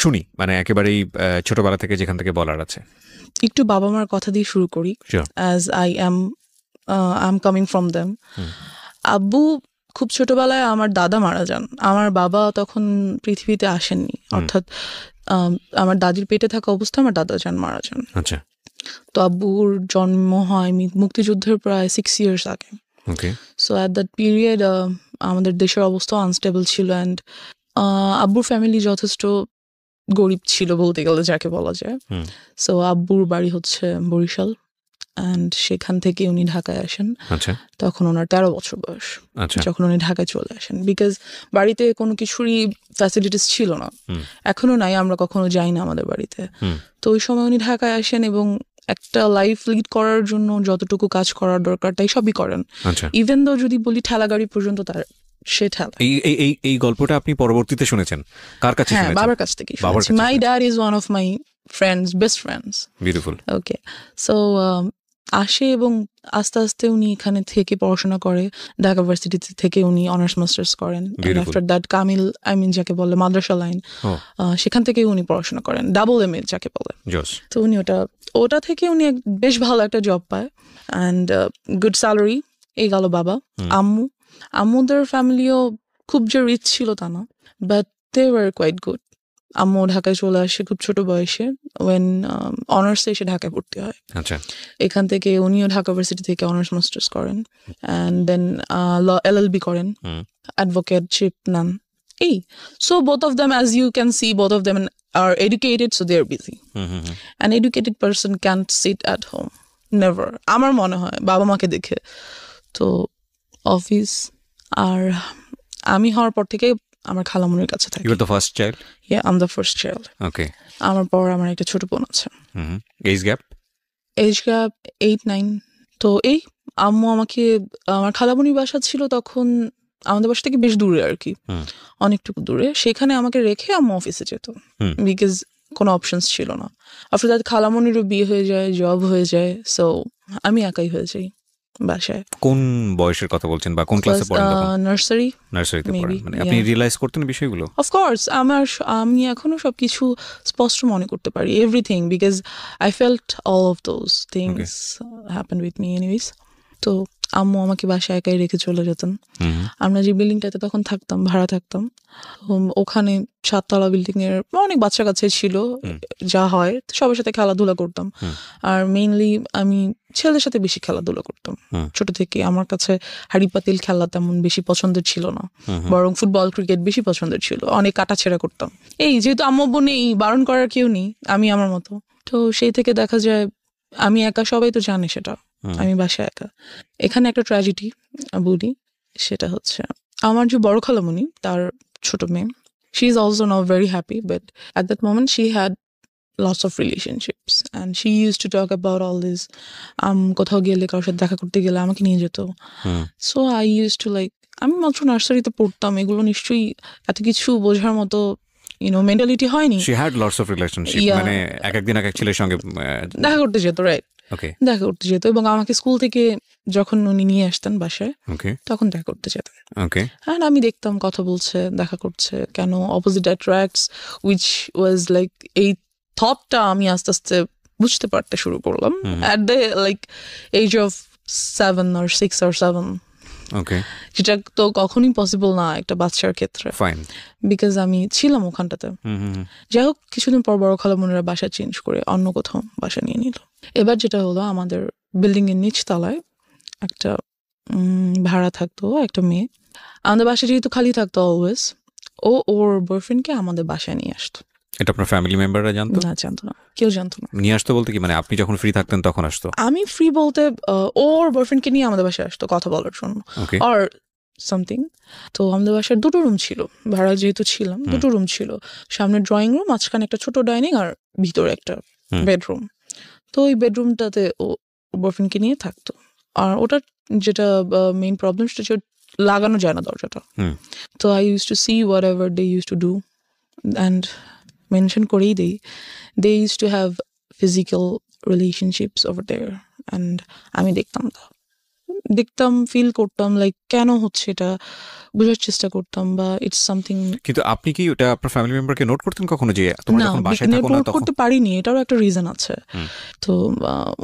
শুনি, মানে একেবারেই ছোটবেলা থেকে যেখান থেকে বলার আছে। একটু বাবা মার কথা দিয়ে শুরু করি, as I am coming from them. আব্বু খুব ছোটবেলায় আমার দাদা মারা যান। আমার বাবা তখন পৃথিবীতে আসেননি, অর্থাৎ আমার দাদির পেটে থাকা অবস্থায় আমার দাদা মারা যান। আচ্ছা। তো আব্বুর জন্ম হয় মুক্তিযুদ্ধের প্রায় 6 years আগে। সো অ্যাট দ্যাট পিরিয়ড আমাদের দেশের অবস্থা আনস্টেবল ছিল, অ্যান্ড আব্বুর ফ্যামিলি যথেষ্ট গরিব ছিল বলতে গেলে, যাকে বলা যায়। সো আব্বুর বাড়ি হচ্ছে বরিশাল, অ্যান্ড সেখান থেকে উনি ঢাকায় আসেন। তখন ওনার 13 বছর বয়স যখন উনি ঢাকায় চলে আসেন, বিকজ বাড়িতে কোনো কিছুরই ফ্যাসিলিটিস ছিল না, এখনো নাই, আমরা কখনো যাই না আমাদের বাড়িতে। তো ওই সময় উনি ঢাকায় আসেন এবং একটা লাইফ লিড করার জন্য যতটুকু কাজ করার দরকার তাই সবই করেন। ইভেন দো যদি বলি ঠেলা গাড়ি পর্যন্ত তার সে ঠেলা। এই গল্পটা আপনি পরবর্তীতে শুনেছেন কার কাছে? হ্যাঁ, বাবার কাছ থেকে শুনেছি। My dad is one of my friends, best friends. Beautiful. Okay, so আসে এবং আস্তে আস্তে উনি এখানে থেকে পড়াশোনা করে। ঢাকা ভার্সিটি থেকে উনি অনার্স মাস্টার্স করেন। আফটার দ্যাট কামিল, যাকে বলে মাদ্রাসা লাইন, সেখান থেকে উনি পড়াশোনা করেন, ডাবল MA যাকে বলে। তো উনি ওটা থেকে উনি বেশ ভালো একটা জব পায়, অ্যান্ড গুড স্যালারি। এই গেল বাবা। আম্মুদের ফ্যামিলিও খুব যে রিচ ছিল তা না, but they were quite good. আম্মু ঢাকায় চলে আসে খুব ছোট বয়সে, ওয়েন অনার্সে এসে ঢাকায় ভর্তি হয়। এখান থেকে উনিও ঢাকা ভার্সিটি থেকে অনার্স মাস্টার্স করেন, অ্যান্ড দেন LLB করেন, অ্যাডভোকেটশিপ নেন। So both of them, as you can see, both of them are educated, so they are busy. An educated person can't sit at home, never. আমার মনে হয় বাবা মাকে দেখে। তো অফিস, আর আমি হওয়ার পর থেকে আমার খালামুনির কাছে থাকি। You were the first child? Yeah, I'm the first child. Okay. আমার পর আমার একটা ছোট বোন আছে। Age gap 8-9। তো আম্মু আমাকে, আমার খালামুনির বাসা ছিল তখন আমাদের বাসা থেকে বেশ দূরে আর কি, অনেকটুকু দূরে। সেখানে আমাকে রেখে আম্মু অফিসে যেত, বিকজ কোনো অপশনস ছিল না। আফটার দ্যাট খালামুনিরও বিয়ে হয়ে যায়, জব হয়ে যায়, সো আমি একাই হয়ে যাই বাসায়। কোন বয়সের কথা বলছেন বা কোন ক্লাসে পড়েন তখন? নার্সারিতে পড়েন। মানে আপনি রিয়েলাইজ করতেন বিষয়গুলো? অফ কোর্স, আমি এখনো সবকিছু স্পষ্ট মনে করতে পারি, everything, because I felt all of those things happen with me anyways. তো আম্মু আমাকে বাসায় একাই রেখে চলে যেতেন। আমরা যে বিল্ডিংটাতে তখন থাকতাম, ভাড়া থাকতাম, ওখানে 7 তলা বিল্ডিং এর অনেক বাচ্চা কাছে ছিল, যা হয় সবার সাথে খেলাধুলা করতাম। আর মেইনলি আমি ছেলেদের সাথে বেশি খেলাধুলা করতাম ছোট থেকে। আমার কাছে হাড়ি পাতিল খেলা তেমন বেশি পছন্দের ছিল না, বরং ফুটবল ক্রিকেট বেশি পছন্দের ছিল। অনেক কাটাছেড়া করতাম। যেহেতু আম্মু নেই, বারণ করার কেউ নেই, আমি আমার মতো। তো সেই থেকে দেখা যায় আমি একা, সবাই তো জানে সেটা, আমি বাসায় একা। এখানে একটা ট্র্যাজেডি বলি, সেটা হচ্ছে আমার যে বড় খালামুনি, তার ছোট মেয়ে, she is also now very happy, but at that moment she had lots of relationships and she used to talk about all this. কোথাও গেলে, কারোর সাথে দেখা করতে গেলে আমাকে নিয়ে যেত। So I used to আমি মাত্র নার্সারিতে পড়তাম, এগুলো নিশ্চয়ই এত কিছু বোঝার মতো মেন্টালিটি হয়নি। She had lots of relationship, মানে একদিন এক ছেলের সঙ্গে দেখা করতে যেত, রাইট? দেখা করতে যেত, এবং আমাকে স্কুল থেকে যখন উনি নিয়ে আসতেন বাসায়, তখন দেখা করতে যেত। আর আমি দেখতাম কথা বলছে, দেখা করছে, কেন অপোজিট অ্যাট্রাক্টস, উইচ ওয়াজ এই থটটা আমি আস্তে আস্তে বুঝতে পারতে শুরু করলাম at the age of 7 or 6 or 7। সেটা তো কখনই পসিবল না একটা বাচ্চার ক্ষেত্রে, বিকজ আমি ছিলাম ওখানটাতে। যাই হোক, কিছুদিন পর বড় খালামুনিরা বাসা চেঞ্জ করে অন্য কোথাও বাসা নিয়ে নিল। এবার যেটা হলো, আমাদের বিল্ডিং এর নিচ তলায় একটা ভাড়া থাকতো একটা মেয়ে। আমাদের বাসা যেহেতু খালি থাকতো অলওয়েজ, ওর বয়ফ্রেন্ডকে আমাদের বাসায় নিয়ে আসতো। এটা আপনার ফ্যামিলি মেম্বাররা জানতো? না, জানতো না, কেউ জানতো না। নিয়ে আসতো বলতে কি, মানে আপনি যখন ফ্রি থাকতেন তখন আসতো? আমি ফ্রি বলতে ওর বয়ফ্রেন্ডকে নিয়ে আমাদের বাসায় আসতো কথা বলার জন্য আর সামথিং। তো আমাদের বাসার 2টো রুম ছিল, ভাড়া যেহেতু ছিলাম, 2টো রুম ছিল। সামনে ড্রয়িং রুম, মাঝখানে একটা ছোট ডাইনিং, আর ভিতরে একটা বেডরুম। তো ওই বেডরুমটাতে ও বয়ফ্রেন্ডকে নিয়ে থাকতো। আর ওটার যেটা মেইন প্রবলেম, সেটা হচ্ছে লাগানো যায় না দরজাটা। তো I used to see whatever they used to do, and mention করেই দেই, they used to have physical relationships over there, and আমি দেখতাম দেখতাম, ফিল করতাম লাইক কেন হচ্ছে এটা, বোঝার চেষ্টা করতাম, বা ইটস সামথিং। কিন্তু আপনি কি ওটা আপনার ফ্যামিলি মেম্বারকে নোট করতেন কখনো যে তোমরা না, যখন বাসায় থাকো না নোট তখন? করতে পারিনি, এটারও একটা রিজন আছে। তো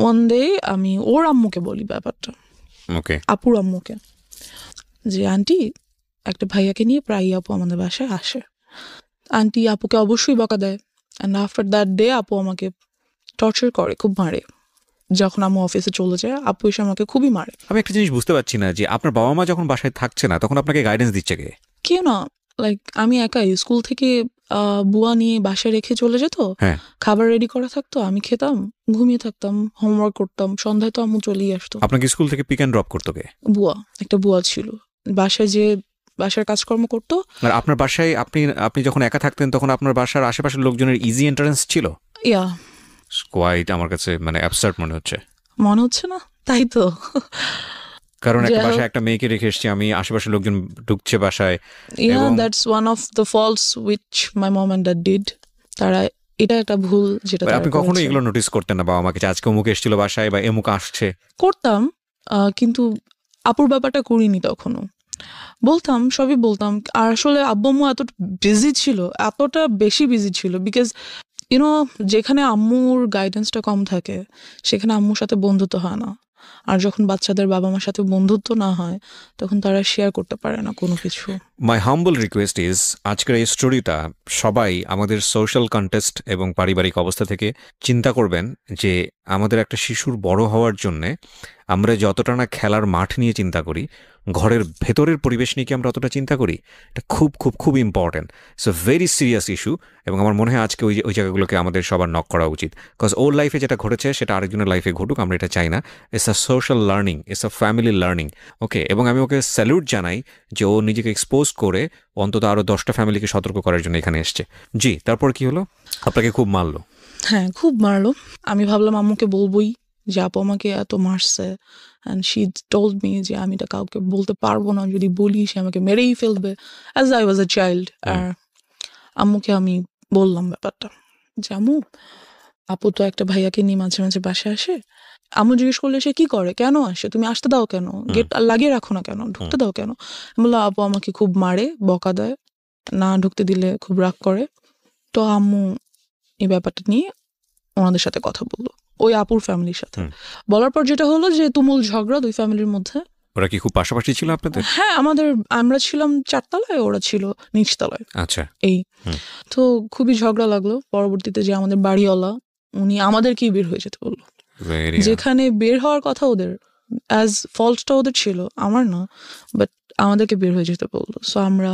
ওয়ান ডে আমি ওর আম্মুকে বলি ব্যাপারটা, ওকে। আপুর আম্মুকে, যে আন্টি একটা ভাইয়াকে নিয়ে প্রায় আপু আমাদের বাসায় আসে। আন্টি আপুকে অবশ্যই বকা দেয়, অ্যান্ড আফটার দ্যাট ডে আপু আমাকে টর্চার করে, খুব মারে। যখন আম্মু অফিসে চলে যায় আপু এসে আমাকে খুবই মারে। আমি একটা জিনিস বুঝতে পারছি না যে আপনার বাবা মা যখন বাসায় থাকছে না তখন আপনাকে গাইডেন্স দিচ্ছে কে? কেউ না, লাইক আমি একাই স্কুল থেকে বুয়া নিয়ে বাসায় রেখে চলে যেত, হ্যাঁ। খাবার রেডি করা থাকতো, আমি খেতাম, ঘুমিয়ে থাকতাম, হোমওয়ার্ক করতাম, সন্ধ্যায় তো আম্মু চলেই আসতো। আপনাকে স্কুল থেকে পিক অ্যান্ড ড্রপ করতো কে? বুয়া, একটা বুয়া ছিল, বাসায় যে বাসার কাজকর্ম করতো। আর আপনার বাসায় আপনি যখন একা থাকতেন তখন আপনার বাসার আশেপাশের লোকজনের ইজি এন্ট্রান্স ছিল? ইয়া, কোয়াইট আমার কাছে মানে অ্যাবসার্ড মনে হচ্ছে। মনে হচ্ছে না? তাই তো। কারণ একটা যাই হোক। বাসায় একটা মেয়েকে রেখে এসেছি আমি, আশেপাশের লোকজন ঢুকছে বাসায়। Yeah, এবং- that's one of the faults which my mom and dad did. তারা, এটা একটা ভুল যেটা তারা আপনি কখনো করেছে। এগুলো নোটিস করতেন না বাবা মাকে যে আজকে অমুক এসেছিল বাসায় বা এমুক আসছে? করতাম, কিন্তু আপুর ব্যাপারটা করিনি তখনও। বলতাম, সবই বলতাম। আর আসলে আব্বু আম্মু এতটা বিজি ছিল, এতটা বেশি বিজি ছিল, বিকজ ইউনো যেখানে আম্মুর গাইডেন্সটা কম থাকে সেখানে আম্মুর সাথে বন্ধুত্ব হয় না। আর যখন বাচ্চাদের বাবা মার সাথে বন্ধুত্ব না হয় তখন তারা শেয়ার করতে পারে না কোনো কিছু। মাই হাম্বল রিকোয়েস্ট ইজ, আজকের এই স্টোরিটা সবাই আমাদের সোশ্যাল কন্টেস্ট এবং পারিবারিক অবস্থা থেকে চিন্তা করবেন যে আমাদের একটা শিশুর বড় হওয়ার জন্যে আমরা যতটা না খেলার মাঠ নিয়ে চিন্তা করি, ঘরের ভেতরের পরিবেশ নিয়ে কি আমরা অতটা চিন্তা করি? এটা খুব খুব খুব important. It's a very serious issue, এবং আমার মনে হয় আজকে ওই জায়গাগুলোকে আমাদের সবার নক করা উচিত। বিকজ ওর লাইফে যেটা ঘটেছে সেটা আরেকজনের লাইফে ঘটুক, আমরা এটা চাই না। It's a social learning, it's a family learning. Okay, এবং আমি ওকে স্যালুট জানাই যে ও নিজেকে এক্সপোজ করে অন্তত আরও 10টা ফ্যামিলিকে সতর্ক করার জন্য এখানে এসছে। জি, তারপর কি হলো? আপনাকে খুব মারলো? হ্যাঁ, খুব মারলো। আমি ভাবলাম আম্মুকে বলবোই যে আপু আমাকে এত মারছে, অ্যান্ড শি টোল্ড মি যে আমি এটা কাউকে বলতে পারবো না, যদি বলি সে আমাকে মেরেই ফেলবে, as I was a child. আর আম্মুকে আমি বললাম ব্যাপারটা, যে আম্মু আপু তো একটা ভাইয়াকে নিয়ে মাঝে মাঝে বাসায় আসে। আম্মু জিজ্ঞেস করলে সে কি করে, কেন আসে, তুমি আসতে দাও কেন, গেট লাগিয়ে রাখো না কেন, ঢুকতে দাও কেন? বললো আপু আমাকে খুব মারে, বকা দেয়, না ঢুকতে দিলে খুব রাগ করে। তো আম্মু এই ব্যাপারটা নিয়ে ওনাদের সাথে কথা বললো, ওই আপুর ফ্যামিলির সাথে। বলার পর যেটা হলো যে তুমুল ঝগড়া দুই ফ্যামিলির মধ্যে। ওরা কি খুব পাশাপাশি ছিল আপনাদের? হ্যাঁ, আমরা ছিলাম 4 তলায়, ওরা ছিল নিচতলায়। আচ্ছা। এই তো খুবই ঝগড়া লাগলো। পরবর্তীতে যে আমাদের বাড়িওয়ালা, উনি আমাদেরকেই বের হয়ে যেতে বললো, যেখানে বের হওয়ার কথা ওদের, অ্যাজ ফল্টটা ওদের ছিল, আমার না, বাট আমাদেরকে বের হয়ে যেতে বললো। সো আমরা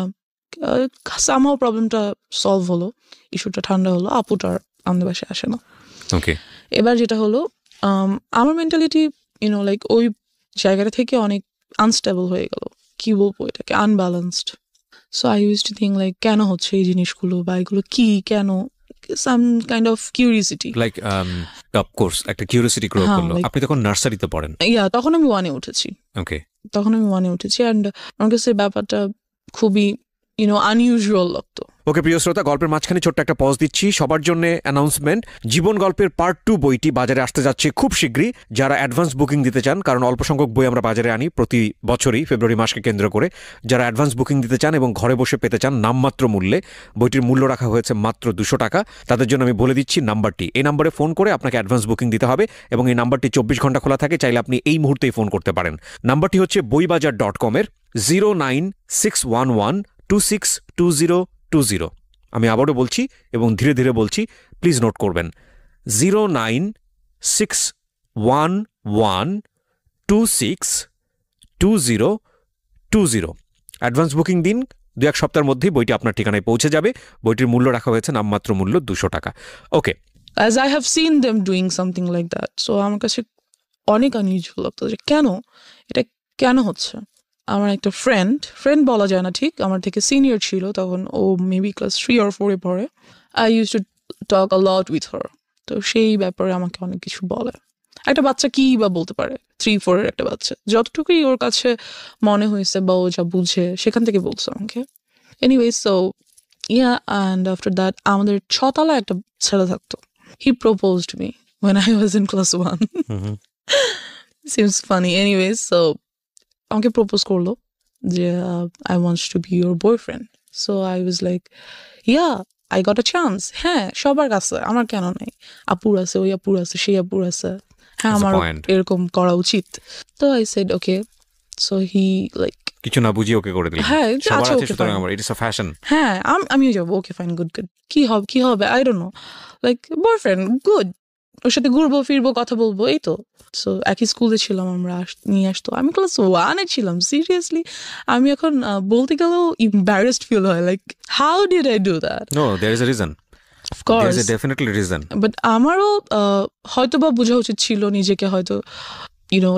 সামহাও প্রবলেমটা সলভ হলো, ইস্যুটা ঠান্ডা হলো, আপুটা আর আমাদের বাসায় আসে না। ওকে। এবার যেটা হলো, আমার মেন্টালিটি লাইক ওই জায়গাটা থেকে অনেক আনস্টেবল হয়ে গেল, কি বলবো এটাকে, unbalanced. So I used to think like কেন হচ্ছে এই জিনিসগুলো, বা এগুলো কি, কেন, some kind of curiosity. Like of course একটা কিউরিওসিটি গ্রো হ্যাঁ, করলো। like- আপনি তখন নার্সারিতে পড়েন? তখন আমি 1-এ উঠেছি। ওকে। অ্যান্ড আমার কাছে ব্যাপারটা খুবই আনইউজুয়াল লাগতো। ওকে প্রিয় শ্রোতা, গল্পের মাঝখানে ছোট্ট একটা পজ দিচ্ছি সবার জন্য অ্যানাউন্সমেন্ট। জীবন গল্পের পার্ট 2 বইটি বাজারে আসতে যাচ্ছে খুব শীঘ্রই। যারা অ্যাডভান্স বুকিং দিতে চান, কারণ অল্প সংখ্যক বই আমরা বাজারে আনি প্রতি বছরই ফেব্রুয়ারি মাসকে কেন্দ্র করে, যারা অ্যাডভান্স বুকিং দিতে চান এবং ঘরে বসে পেতে চান নামমাত্র মূল্যে, বইটির মূল্য রাখা হয়েছে মাত্র 200 টাকা। তাদের জন্য আমি বলে দিচ্ছি নাম্বারটি, এই নাম্বারে ফোন করে আপনাকে অ্যাডভান্স বুকিং দিতে হবে, এবং এই নাম্বারটি 24 ঘন্টা খোলা থাকে, চাইলে আপনি এই মুহূর্তেই ফোন করতে পারেন। নাম্বারটি হচ্ছে boibajar.com-এর 09611262020। আমি আবারও বলছি এবং ধীরে ধীরে বলছি, প্লিজ নোট করবেন, 09611262020। অ্যাডভান্স বুকিং দিন, 2-1 সপ্তাহের মধ্যেই বইটি আপনার ঠিকানায় পৌঁছে যাবে। বইটির মূল্য রাখা হয়েছে নামমাত্র মূল্য 200 টাকা। Okay, as I have seen them doing something like that, so আমার কাছে অনেক আনইউজুয়াল লাগতো যে কেন এটা, কেন হচ্ছে। আমার একটা ফ্রেন্ড বলা যায় না ঠিক, আমার থেকে সিনিয়র ছিল তখন, ও মেবি ক্লাস 3 or 4-এ পড়ে। I used to talk a lot with her. তো সেই ব্যাপারে আমাকে অনেক কিছু বলে। একটা বাচ্চা কি বা বলতে পারে, 3-4-এর একটা বাচ্চা, যতটুকুই ওর কাছে মনে হয়েছে বা ও যা বুঝে সেখান থেকে বলছে আমাকে। Anyway, so and after that আমাদের 6 তলায় একটা ছেলে থাকতো। He proposed me when I was in class 1. Seems funny. Anyways, so আমাকে প্রপোজ করলো যে I wants to B your boyfriend. So I was like yeah I got a chance. হ্যাঁ, সবার কাছে, আমার কেন নাই? আপুর আছে, ওই আপুর আছে, সেই আপুর আছে, হ্যাঁ That's the আমার point. এরকম করা উচিত। তো I said okay. So he like কিছু না বুঝিয়ে ওকে করে দিলেন। হ্যাঁ সবার আচ্ছা আছে ওকে সুতরাং ফাইন, আমার ইটস আ ফ্যাশন। হ্যাঁ আমিও যাবো, ওকে ফাইন, গুড গুড, কি হবে I don't know, like boyfriend good, ওর সাথে ঘুরবো ফিরবো কথা বলবো, এই তো। সো একই স্কুলে ছিলাম আমরা, নিয়ে আসতো। আমি ক্লাস 1-এ ছিলাম, সিরিয়াসলি আমি এখন বলতে গেলেও embarrassed ফিল হয়, like how did I do that? No, there is a reason, of there course, is a definitely reason. But আমারও হয়তো বা বোঝা উচিত ছিল নিজেকে, হয়তো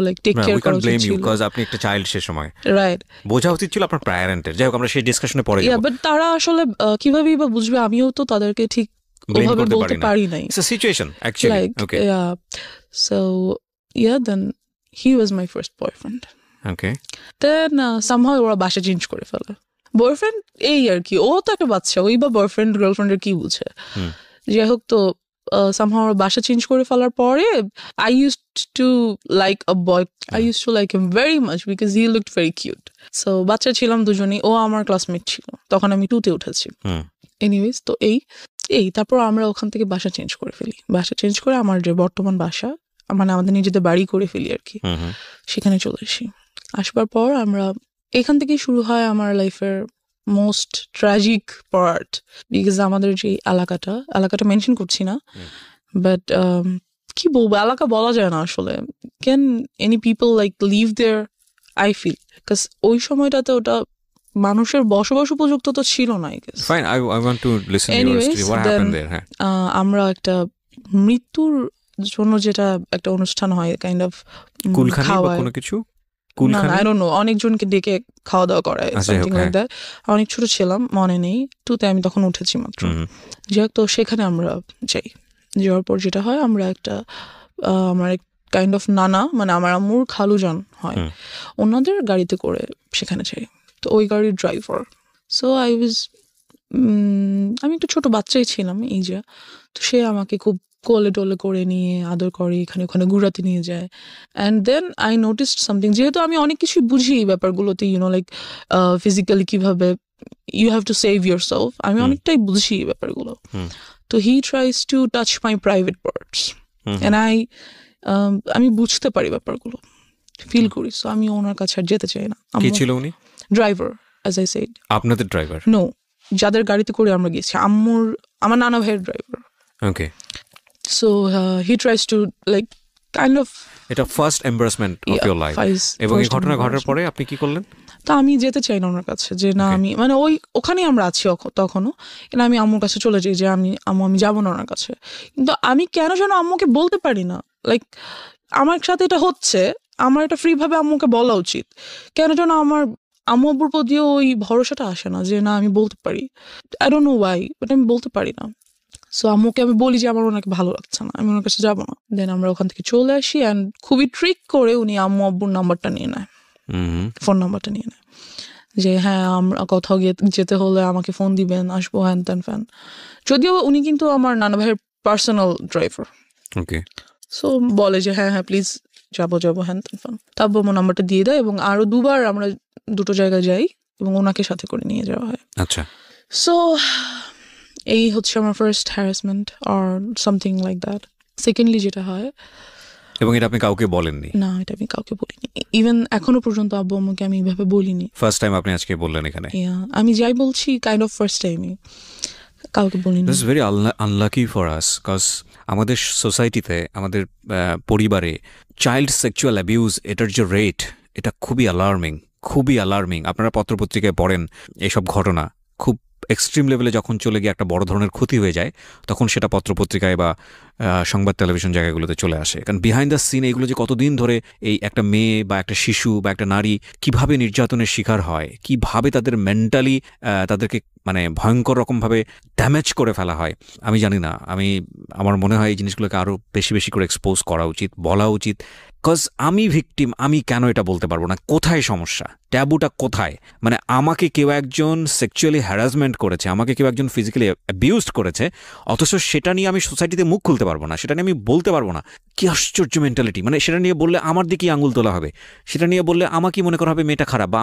লাইক টেক কেয়ার উই করা ক্যান উচিত ব্লেম ইউ ছিল, বিকজ আপনি একটা চাইল্ড সে সময়, রাইট? বোঝা উচিত ছিল আপনার প্যারেন্টের। যাই হোক, আমরা সেই ডিসকাশনে পরে ইয়া যাব। বাট তারা আসলে কিভাবেই বা বুঝবে? আমিও তো তাদেরকে ঠিক ব্লেম ওভাবে করতে বলতে পারি না, পারি নাই, it's a situation actually. like okay yeah. So yeah, then he was my first boyfriend. Okay Then somehow ওরা বাসা চেঞ্জ করে ফেলে। বয়ফ্রেন্ড এই আর কি, ও তো একটা বাচ্চা, ওই বা বয়ফ্রেন্ড গার্লফ্রেন্ডের কি বুঝে? যাই হোক, তো somehow ওরা বাসা চেঞ্জ করে ফেলার পরে I used to like a boy. I used to like him very much because he looked very cute. So বাচ্চা ছিলাম দুজনেই, ও আমার ক্লাসমেট ছিল, তখন আমি 2-তে উঠেছি। এনিওয়েজ, তো এই তারপর আমরা ওখান থেকে বাসা চেঞ্জ করে ফেলি। বাসা চেঞ্জ করে আমার যে বর্তমান বাসা, মানে আমাদের নিজেদের বাড়ি করে ফেলি আর কি, সেখানে চলে আসি। আসবার পর আমরা এখান থেকেই শুরু হয় আমার লাইফের মোস্ট ট্র্যাজিক পার্ট, বিকজ আমাদের যে এলাকাটা মেনশন করছি না, বাট কি বলবো, এলাকা বলা যায় না আসলে। Can any people like live there? I feel, because ওই সময়টাতে ওটা মানুষের বসবাস উপযুক্ত তো ছিল না, I guess. Fine, I want to listen your Anyways, story, what happened there. হ্যাঁ, আমরা একটা মৃত্যুর জন্য যেটা একটা অনুষ্ঠান হয়, কাইন্ড অফ কুলখানি বা খাওয়ায়, কোনো কিছু, না কুলখানি। আই ডোন্ট নো, অনেকজনকে ডেকে খাওয়া দাওয়া করায়, আচ্ছা, সামথিং okay. Like that. অনেক ছোট ছিলাম, মনে নেই, 2-তে আমি তখন উঠেছি মাত্র। যাই হোক, তো সেখানে আমরা যাই। যাওয়ার পর যেটা হয়, আমরা একটা আমার এক কাইন্ড অফ নানা, মানে আমার আম্মুর খালু যান হয়, ওনাদের গাড়িতে করে সেখানে যাই। তো ওই গাড়ির ড্রাইভার, সো আই ওয়াজ, আমি একটু ছোট বাচ্চাই ছিলাম এই যে, তো সে আমাকে খুব কোলে টোলে করে নিয়ে আদর করে, এখানে ওখানে ঘুরাতে নিয়ে যায়। And then I noticed something, যেহেতু আমি অনেক কিছুই বুঝি এই ব্যাপারগুলোতে, লাইক ফিজিক্যালি কিভাবে you have to save yourself, আমি অনেকটাই বুঝি এই ব্যাপারগুলো। তো he tries to touch my private parts, and আমি বুঝতে পারি ব্যাপারগুলো, ফিল করি। সো আমি ওনার কাছে আর যেতে চাই না। কি ছিল উনি? Driver, as I said. আপনাদের ড্রাইভার? নো, যাদের গাড়িতে করে আমরা গেছি, আমার নানা ভাইয়ের driver. Okay. So he tries to like kind of, এটা first embarrassment of your life, এবং এই ঘটনা ঘটার পরে আপনি কি করলেন? তা আমি যেতে চাই না ওনার কাছে, যে না আমি, মানে ওখানেই আমরা আছি তখনও, কিন্তু আমি আম্মুর কাছে চলে যাই যে আমি যাবো না ওনার কাছে। কিন্তু আমি কেন যেন আম্মুকে বলতে পারি না, লাইক আমার সাথে এটা হচ্ছে, আমার এটা ফ্রি ভাবে আম্মুকে বলা উচিত, কেন যেন আমার আম্মু আব্বুর প্রতিও ওই ভরসাটা আসে না যে না আমি বলতে পারি। I don't no Y, but আমি বলতে পারি না। সো আম্মুকে আমি বলি যে আমার ওনাকে ভালো লাগছে না, আমি ওনার কাছে যাবো না। দেন আমরা ওখান থেকে চলে আসি, অ্যান্ড খুবই ট্রিক করে উনি আম্মু আব্বুর নাম্বারটা নিয়ে নেয়, ফোন নাম্বারটা নিয়ে নেয়, যে হ্যাঁ আমরা কোথাও যেতে হলে আমাকে ফোন দিবেন, আসবো, হ্যান ত্যান ফ্যান। যদিও উনি কিন্তু আমার নানা ভাইয়ের পার্সোনাল ড্রাইভার। ওকে। সো বলে যে হ্যাঁ প্লিজ যাবো হ্যান ত্যান ফ্যান। তারপর আমার নাম্বারটা দিয়ে দেয়, এবং আরো 2বার আমরা 2টো জায়গায় যাই, এবং ওনাকে সাথে করে নিয়ে যাওয়া হয়। আচ্ছা। সো এই হচ্ছে আমার first harassment or something like that. Secondly যেটা হয়, এবং এটা আপনি কাউকে বলেননি? না, এটা আমি কাউকে বলিনি, ইভেন এখনো পর্যন্ত আব্বু আম্মুকে আমি এইভাবে বলিনি। ফার্স্ট টাইম আপনি আজকে বললেন এখানে? আমি যাই বলছি কাইন্ড অফ ফার্স্ট টাইমই, কাউকে বলিনি। This is very unlucky for us, cause আমাদের সোসাইটিতে, আমাদের পরিবারে চাইল্ড সেক্সুয়াল অ্যাবিউজ, এটার যে রেট, এটা খুবই অ্যালার্মিং। আপনারা পত্রপত্রিকায় পড়েন এইসব ঘটনা, খুব এক্সট্রিম লেভেলে যখন চলে গিয়ে একটা বড় ধরনের ক্ষতি হয়ে যায়, তখন সেটা পত্রপত্রিকায় বা সংবাদ টেলিভিশন জায়গাগুলোতে চলে আসে। কারণ বিহাইন্ড দ্য সিন এইগুলো যে কতদিন ধরে এই একটা মেয়ে বা একটা শিশু বা একটা নারী কিভাবে নির্যাতনের শিকার হয়, কিভাবে তাদের মেন্টালি তাদেরকে মানে ভয়ঙ্কর রকমভাবে ড্যামেজ করে ফেলা হয়, আমি জানি না। আমার মনে হয় এই জিনিসগুলোকে আরও বেশি করে এক্সপোজ করা উচিত, বলা উচিত। কজ আমি ভিকটিম, আমি কেন এটা বলতে পারবো না? কোথায় সমস্যা? ট্যাবুটা কোথায়? মানে আমাকে কেউ একজন সেক্সুয়ালি হ্যারাসমেন্ট করেছে, আমাকে কেউ একজন ফিজিক্যালি অ্যাবিউজড করেছে, অথচ সেটা নিয়ে আমি সোসাইটিতে মুখ খুলতে পারবো না, সেটা নিয়ে আমি বলতে পারবো না। কি আশ্চর্য মেন্টালিটি! মানে সেটা নিয়ে বললে আমার দিকেই আঙুল তোলা হবে, সেটা নিয়ে বললে আমাকে মনে করা হবে মেয়েটা খারাপ বা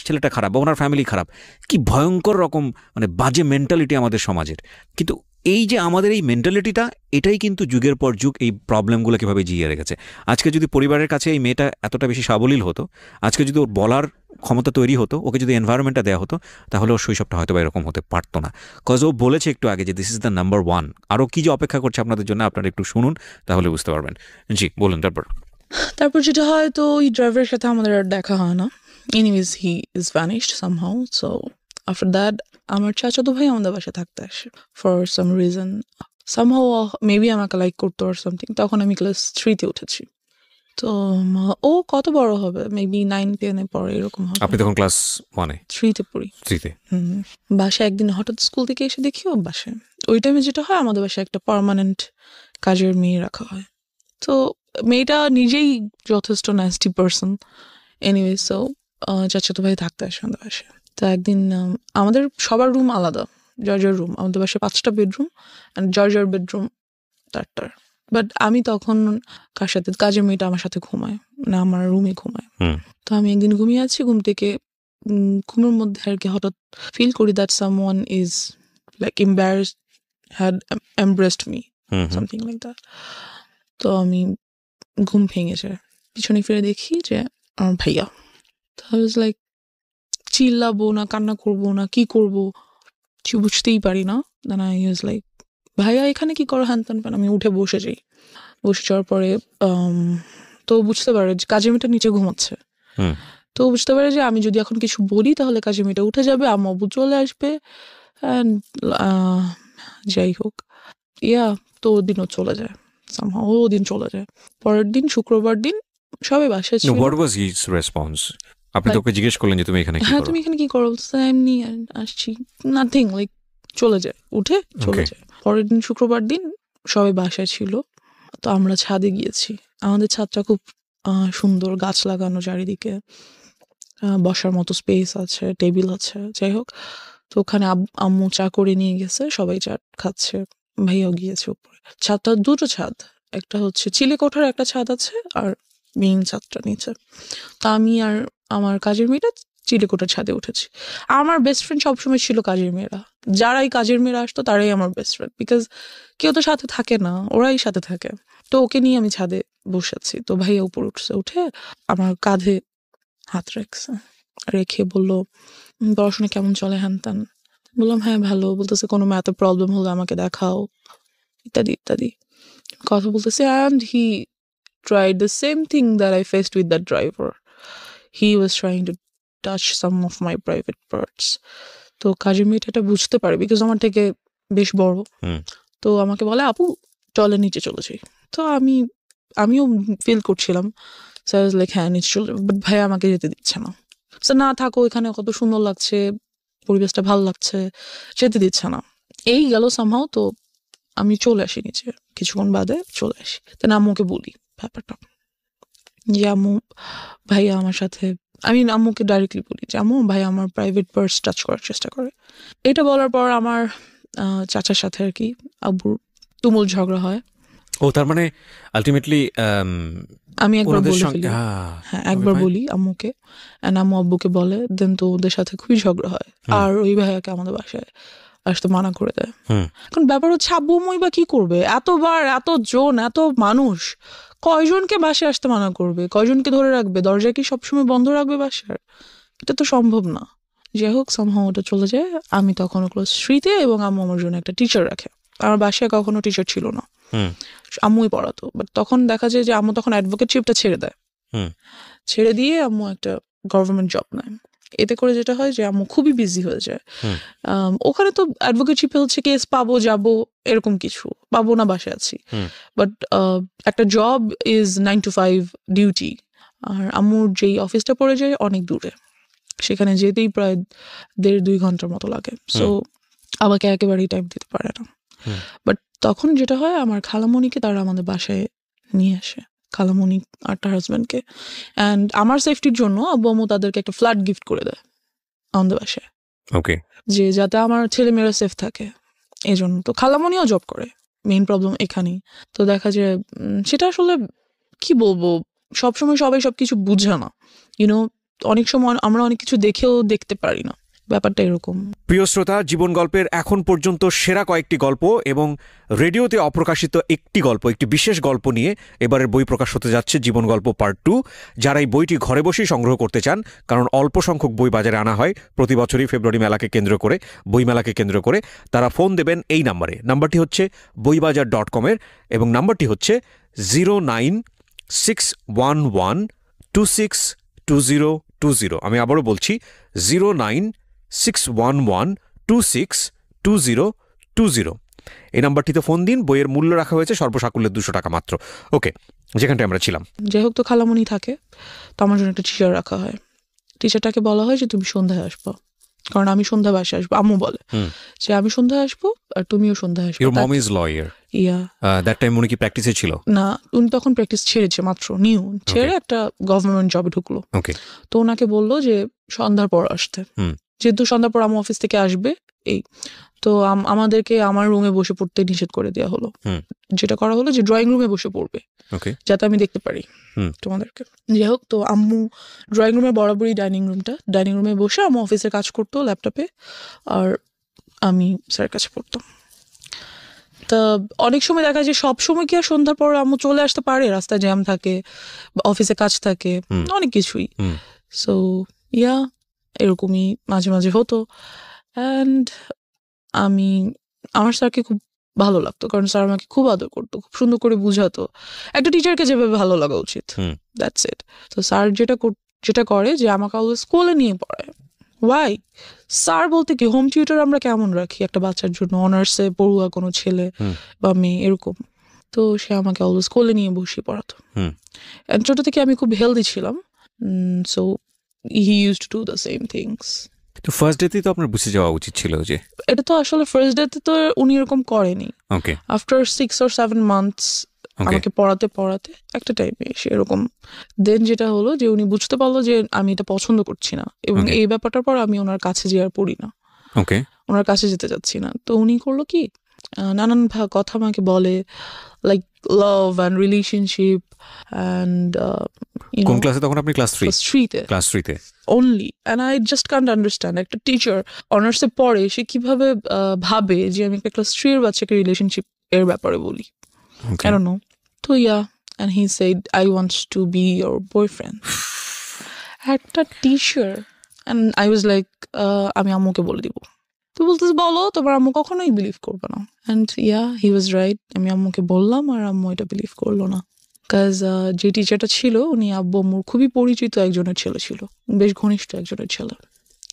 ছেলেটা খারাপ বা ওনার ফ্যামিলি খারাপ। কি ভয়ঙ্কর রকম মানে বাজে মেন্টালিটি আমাদের সমাজের। কিন্তু এই যে আমাদের এই মেন্টালিটিটা, এটাই কিন্তু যুগের পর যুগ এই প্রবলেমগুলো কীভাবে জিয়ে রেখেছে। আজকে যদি পরিবারের কাছে এই মেয়েটা এতটা বেশি সাবলীল হতো, আজকে যদি ওর বলার ক্ষমতা তৈরি হতো, ওকে যদি এনভায়রনমেন্টটা দেওয়া হতো, তাহলে ওর শৈশবটা হয়তো বা এরকম হতে পারতো না। কজ ও বলেছে একটু আগে যে this is the number one. আরও কী যে অপেক্ষা করছে আপনাদের জন্য, আপনারা একটু শুনুন, তাহলে বুঝতে পারবেন। জি বলুন। তারপর যেটা হয়, তো ওই ড্রাইভারের সাথে আমাদের আর দেখা হয় না। Anyways he is vanished somehow. So after that আমার চাচাতো ভাই আমাদের বাসায় থাকতে আসে for some reason. Somehow maybe আমাকে লাইক করতো আর সামথিং। তখন আমি ক্লাস 3-তে উঠেছি। তো ও কত বড় হবে, মেবি 9-10-এ পড়ে, এরকম হবে। আপনি তখন ক্লাস 1-এ? 3-তে পড়ি। 3-তে? বাসায় একদিন হঠাৎ স্কুল থেকে এসে দেখি ও বাসায়। ওই টাইমে যেটা হয়, আমাদের বাসায় একটা পার্মানেন্ট কাজের মেয়ে রাখা হয়। তো মেয়েটা নিজেই যথেষ্ট ন্যাস্টি পার্সন। এনিওয়ে, সো চাচাতো ভাই থাকতে আসে আমাদের বাসায়। তো একদিন আমাদের সবার রুম আলাদা, জর্জার রুম। আমাদের বাসায় 5টা বেডরুম অ্যান্ড জর্জার বেডরুম 4টার। বাট আমি তখন কার সাথে, কাজের মেয়েটা আমার সাথে ঘুমায়, মানে আমার রুমে ঘুমায়। তো আমি একদিন ঘুমিয়ে আছি, ঘুম থেকে ঘুমের মধ্যে আর কি হঠাৎ ফিল করি that someone is like embarrassed, had embraced me, something like that. তো আমি ঘুম ভেঙে যায়, পিছনে ফিরে দেখি যে আমার ভাইয়া। তো আই ওয়াজ লাইক, চিল্লাবো না কান্না করবো না কি করবো কিছু বুঝতেই পারি না। দেন আই ওয়াজ লাইক, ভাইয়া এখানে কি করো, হ্যান ত্যান। আমি উঠে বসে যাই। বসে যাওয়ার পরে তো বুঝতে পারে যে কাজের মেয়েটা নিচে ঘুমাচ্ছে। তো বুঝতে পারে যে আমি যদি এখন কিছু বলি তাহলে কাজের মেয়েটা উঠে যাবে, আম্মু আব্বু চলে আসবে। অ্যান্ড যাই হোক, তো ওদিনও চলে যায়, ও দিন চলে যায়। পরের দিন শুক্রবার দিন সবাই বাসায় ছিল। What was his response? আপনি তো ওকে জিজ্ঞেস করলেন যে তুমি এখানে কি হ্যাঁ করো? তুমি এখানে কি করো, এমনি আসছি, নাথিং, লাইক চলে যায়, উঠে চলে যায়। পরের দিন শুক্রবার দিন সবাই বাসায় ছিল, তো আমরা ছাদে গিয়েছি। আমাদের ছাদটা খুব সুন্দর, গাছ লাগানো চারিদিকে, বসার মতো স্পেস আছে, টেবিল আছে, যাই হোক। তো ওখানে আম্মু চা করে নিয়ে গেছে, সবাই চা খাচ্ছে, ভাইয়াও গিয়েছে উপরে। ছাদটা 2টো ছাদ, একটা হচ্ছে চিলে কোঠার একটা ছাদ আছে আর মেইন ছাদটা নিচে। তো আমি আর আমার কাজের মেয়েটা চিলে কোঠার ছাদে উঠেছি। আমার বেস্ট ফ্রেন্ড সবসময় ছিল কাজের মেয়েরা। যারাই কাজের মেয়েরা আসতো তারাই আমার বেস্ট ফ্রেন্ড, বিকজ কেউ তো সাথে থাকে না, ওরাই সাথে থাকে। তো ওকে নিয়ে আমি ছাদে বসেছি। তো ভাইয়া উপরে উঠছে, উঠে আমার কাঁধে হাত রেখে বলল, পড়াশোনা কেমন চলে, হ্যান ত্যান। বললাম হ্যাঁ ভালো। বলতেছে কোনো ম্যাথে প্রবলেম হলে আমাকে দেখাও, ইত্যাদি ইত্যাদি কথা বলতেছে। And he tried the same thing that I faced with that driver. He was trying to touch some of my private parts. তো কাজের মেয়েটা এটা বুঝতে পারে, বিকজ আমার থেকে বেশ বড়। তো আমাকে বলে, আপু চলে নিচে চলে যাই। তো আমিও ফিল করছিলাম, সো আই ওয়াজ লাইক হ্যাঁ নিচে চলে, বাট ভাই আমাকে যেতে দিচ্ছে না। সো না থাকো, এখানে কত সুন্দর লাগছে, পরিবেশটা ভালো লাগছে, যেতে দিচ্ছে না। এই গেল সামহাও। তো আমি চলে আসি নিচে, কিছুক্ষণ বাদে চলে আসি। তাই আম্মুকে বলি ব্যাপারটা, যে আম্মু ভাইয়া আমার সাথে, আমি আম্মুকে ডাইরেক্টলি বলি যে আম্মু ভাইয়া আমার প্রাইভেট পার্স টাচ করার চেষ্টা করে। এটা বলার পর আমার চাচার সাথে আর কি আব্বুর তুমুল ঝগড়া হয়। ও তার মানে আলটিমেটলি আমি একবার বলে ফেলি, হ্যাঁ একবার বলি আম্মুকে, আম্মু আব্বুকে বলে, দেন তো ওদের সাথে খুবই ঝগড়া হয়। আর ওই ভাইয়াকে আমাদের বাসায় আসতে মানা করে দেয়। এখন ব্যাপার হচ্ছে আব্বু আম্মুই বা কি করবে, এতবার, এতজন, এত মানুষ, কয়জনকে বাসায় আসতে মানা করবে, কয়জনকে ধরে রাখবে, দরজা কি সবসময় বন্ধ রাখবে বাসার? এটা তো সম্ভব না। যাই হোক সামহাও ওটা চলে যায়। আমি তখন ক্লাস 3-তে, এবং আম্মু আমার জন্য একটা টিচার রাখে। আমার বাসায় কখনো টিচার ছিল না, আম্মুই পড়াতো। বাট তখন দেখা যায় যে আম্মু তখন অ্যাডভোকেটশিপটা ছেড়ে দেয়, ছেড়ে দিয়ে আম্মু একটা গভর্নমেন্ট জব নেয়। এতে করে যেটা হয় যে আম্মু খুবই বিজি হয়ে যায়। ওখানে তো অ্যাডভোকেটশিপে হচ্ছে কেস পাবো যাবো এরকম কিছু, পাবো না বাসায় আছি। বাট একটা জব ইজ 9 to 5 ডিউটি। আর আম্মুর যেই অফিসটা পড়ে যায় অনেক দূরে, সেখানে যেতেই প্রায় 1.5-2 ঘন্টার মতো লাগে। সো আমাকে একেবারেই টাইম দিতে পারে না। বাট তখন যেটা হয়, আমার খালামণিকে তারা আমাদের বাসায় নিয়ে আসে, খালামণি আর তার হাজব্যান্ডকে। অ্যান্ড আমার সেফটির জন্য আব্বু আম্মু তাদেরকে একটা ফ্ল্যাট গিফট করে দেয় আমাদের বাসায়, ওকে, যে যাতে আমার ছেলে মেয়েরা সেফ থাকে এই জন্য। তো খালামণিও জব করে, মেইন প্রবলেম এখানেই। তো দেখা যায় সেটা আসলে কি বলবো, সবসময় সবাই সবকিছু বুঝে না, ইউনো। অনেক সময় আমরা অনেক কিছু দেখেও দেখতে পারি না, ব্যাপারটা এরকম। প্রিয় শ্রোতা, জীবন গল্পের এখন পর্যন্ত সেরা কয়েকটি গল্প এবং রেডিওতে অপ্রকাশিত একটি গল্প, একটি বিশেষ গল্প নিয়ে এবারের বই প্রকাশ হতে যাচ্ছে জীবন গল্প পার্ট 2। যারা এই বইটি ঘরে বসেই সংগ্রহ করতে চান, কারণ অল্প সংখ্যক বই বাজারে আনা হয় প্রতি বছরই ফেব্রুয়ারি মেলাকে কেন্দ্র করে, বইমেলাকে কেন্দ্র করে, তারা ফোন দেবেন এই নাম্বারে। নাম্বারটি হচ্ছে boibajar.com-এর এবং নাম্বারটি হচ্ছে 09611262020। আমি আবারও বলছি 09611262020। এই নাম্বারটিতে ফোন দিন। বইয়ের মূল্য রাখা হয়েছে সর্বসাকুল্যে 200 টাকা মাত্র। ওকে, যেখানটায় আমরা ছিলাম। যাই হোক, তো খালামণি থাকে, তো আমার জন্য একটা টিচার রাখা হয়। টিচারটাকে বলা হয় যে তুমি সন্ধ্যায় আসবো, কারণ আমি সন্ধ্যা বাসে আসবো। আম্মু বলে যে আমি সন্ধ্যায় আসবো আর তুমিও সন্ধ্যায় আসবো। Your mom is lawyer. Yeah, that time উনি কি প্র্যাকটিসে ছিল? না, উনি তখন প্র্যাকটিস ছেড়েছে, মাত্র নিউ ছেড়ে একটা গভর্নমেন্ট জবে ঢুকলো। ওকে, তো ওনাকে বললো যে সন্ধ্যার পর আসতে, যেহেতু সন্ধ্যার পর আমার অফিস থেকে আসবে। এই তো আমাদেরকে আমার রুমে বসে পড়তে নিষেধ করে দেওয়া হলো। যেটা করা হলো যে ড্রয়িং রুমে বসে পড়বে, যাতে আমি দেখতে পারি তোমাদেরকে। যাই হোক, তো আম্মু ড্রয়িং রুমে বরাবরই ডাইনিং রুমে বসে আম্মু অফিসের কাজ করতো ল্যাপটপে, আর আমি স্যারের কাছে পড়তাম। তা অনেক সময় দেখা যায় সব সময় কি আর সন্ধ্যার পর আম্মু চলে আসতে পারে, রাস্তায় জ্যাম থাকে, অফিসে কাজ থাকে, অনেক কিছুই। সো ইয়া, এরকমই মাঝে মাঝে হতো। অ্যান্ড আমার স্যারকে খুব ভালো লাগতো, কারণ স্যার আমাকে খুব আদর করতো, খুব সুন্দর করে বুঝাতো, একটা টিচারকে যেভাবে ভালো লাগা উচিত। That's it. তো স্যার যেটা করে যে আমাকে অলওয়েজ স্কুলে নিয়ে পড়ায়। ওয়াই? স্যার বলতে কি, হোম টিউটর আমরা কেমন রাখি একটা বাচ্চার জন্য, অনার্সে পড়ুয়া কোনো ছেলে বা মেয়ে এরকম। তো সে আমাকে অলওয়েজ স্কুলে নিয়ে বসিয়ে পড়াতো। ছোট থেকে আমি খুব হেলদি ছিলাম, so he used to do the same things. তো ফার্স্ট ডেতেই তো আপনার বুঝে যাওয়া উচিত ছিল যে এটা তো আসলে ফার্স্ট ডেতে তো উনি এরকম করেনি। ওকে, আফটার 6 or 7 months আমাকে পড়াতে একটা টাইমে এসে এরকম দেন যেটা হলো যে উনি বুঝতে পারলো যে আমি এটা পছন্দ করছি না, এবং এই ব্যাপারটার পর আমি ওনার কাছে যে আর পড়ি না, ওকে, ওনার কাছে যেতে চাচ্ছি না। তো উনি করলো কি, নানান কথা আমাকে বলে, like love and relationship and কোন ক্লাসে তখন আপনি? ক্লাস 3-তে। ক্লাস 3-তে only, and I just can't understand একটা টিচার অনার্সে পড়ে সে কিভাবে ভাবে যে আমি একটা ক্লাস 3 এর বাচ্চাকে রিলেশনশিপ এর ব্যাপারে বলি। I don't know. তো and he said I want to be your boyfriend. একটা teacher, and I was like আমি আম্মুকে বলে দিব। তো বলতেছে বলো, তোমার আম্মু কখনোই বিলিভ করবে না। and he was right, আমি আম্মুকে বললাম আর আম্মু এটা বিলিভ করলো না। কাজ যে টিচারটা ছিল উনি আব্বু আম্মুর খুবই পরিচিত একজনের ছেলে ছিল, বেশ ঘনিষ্ঠ একজনের ছেলে।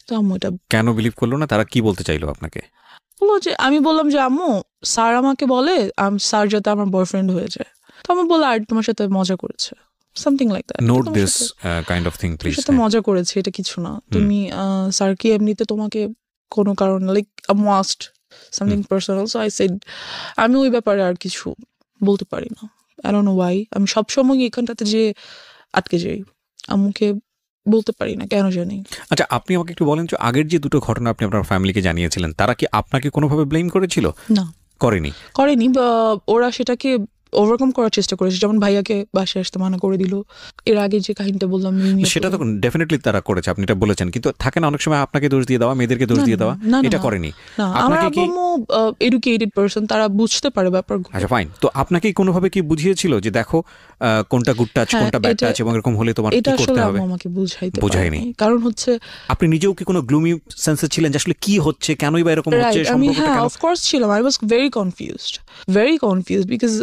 তো আম্মু এটা কেন বিলিভ করলো না? তারা কি বলতে চাইলো আপনাকে? বললো যে, আমি বললাম যে আম্মু স্যার আমাকে বলে স্যার যাতে আমার বয়ফ্রেন্ড হয়ে যায়। তো আমি বললাম আর তোমার সাথে মজা করেছে, something like that. Note this kind of thing please. সাথে মজা করেছে, এটা কিছু না। তুমি স্যার কি এমনিতে তোমাকে কোনো কারণ like must something personal. So I said আমি ওই ব্যাপারে আর কিছু বলতে পারি না। I don't know why. আমি সবসময় এখানটাতে যে আটকে যাই, আম্মুকে বলতে পারি না কেন জানি। আচ্ছা, আপনি আমাকে একটু বলেন যে আগের যে দুটো ঘটনা আপনি আপনার ফ্যামিলিকে জানিয়েছিলেন, তারা কি আপনাকে কোনোভাবে ব্লেম করেছিল? না, করেনি। বা ওরা সেটাকে ওভারকাম করার চেষ্টা করেছে। যেমন ভাইয়াকে বাসায় আসতে মানা করে দিল। এর আগে যে কাহিনীটা বললাম, সেটা তো ডেফিনেটলি তারা করেছে, আপনি এটা বলেছেন। কিন্তু থাকে না অনেক সময় আপনাকে দোষ দিয়ে দেওয়া, মেয়েদেরকে দোষ দিয়ে দেওয়া, এটা করেনি। আমার আম্মু এডুকেটেড পারসন, তারা বুঝতে পারে ব্যাপার। আচ্ছা ফাইন। তো আপনাকে কোনোভাবে কি বুঝিয়েছিল যে দেখো কোনটা গুড টাচ কোনটা ব্যাড টাচ, এবং এরকম হলে তোমার কি করতে হবে? এটা আমাকে বুঝায়নি। কারণ হচ্ছে আপনি নিজেও কি কোনো গ্লুমি সেন্সে ছিলেন যে আসলে কি হচ্ছে, কেনই বা এরকম হচ্ছে? আমি অফ কোর্স ছিলাম। I was very confused because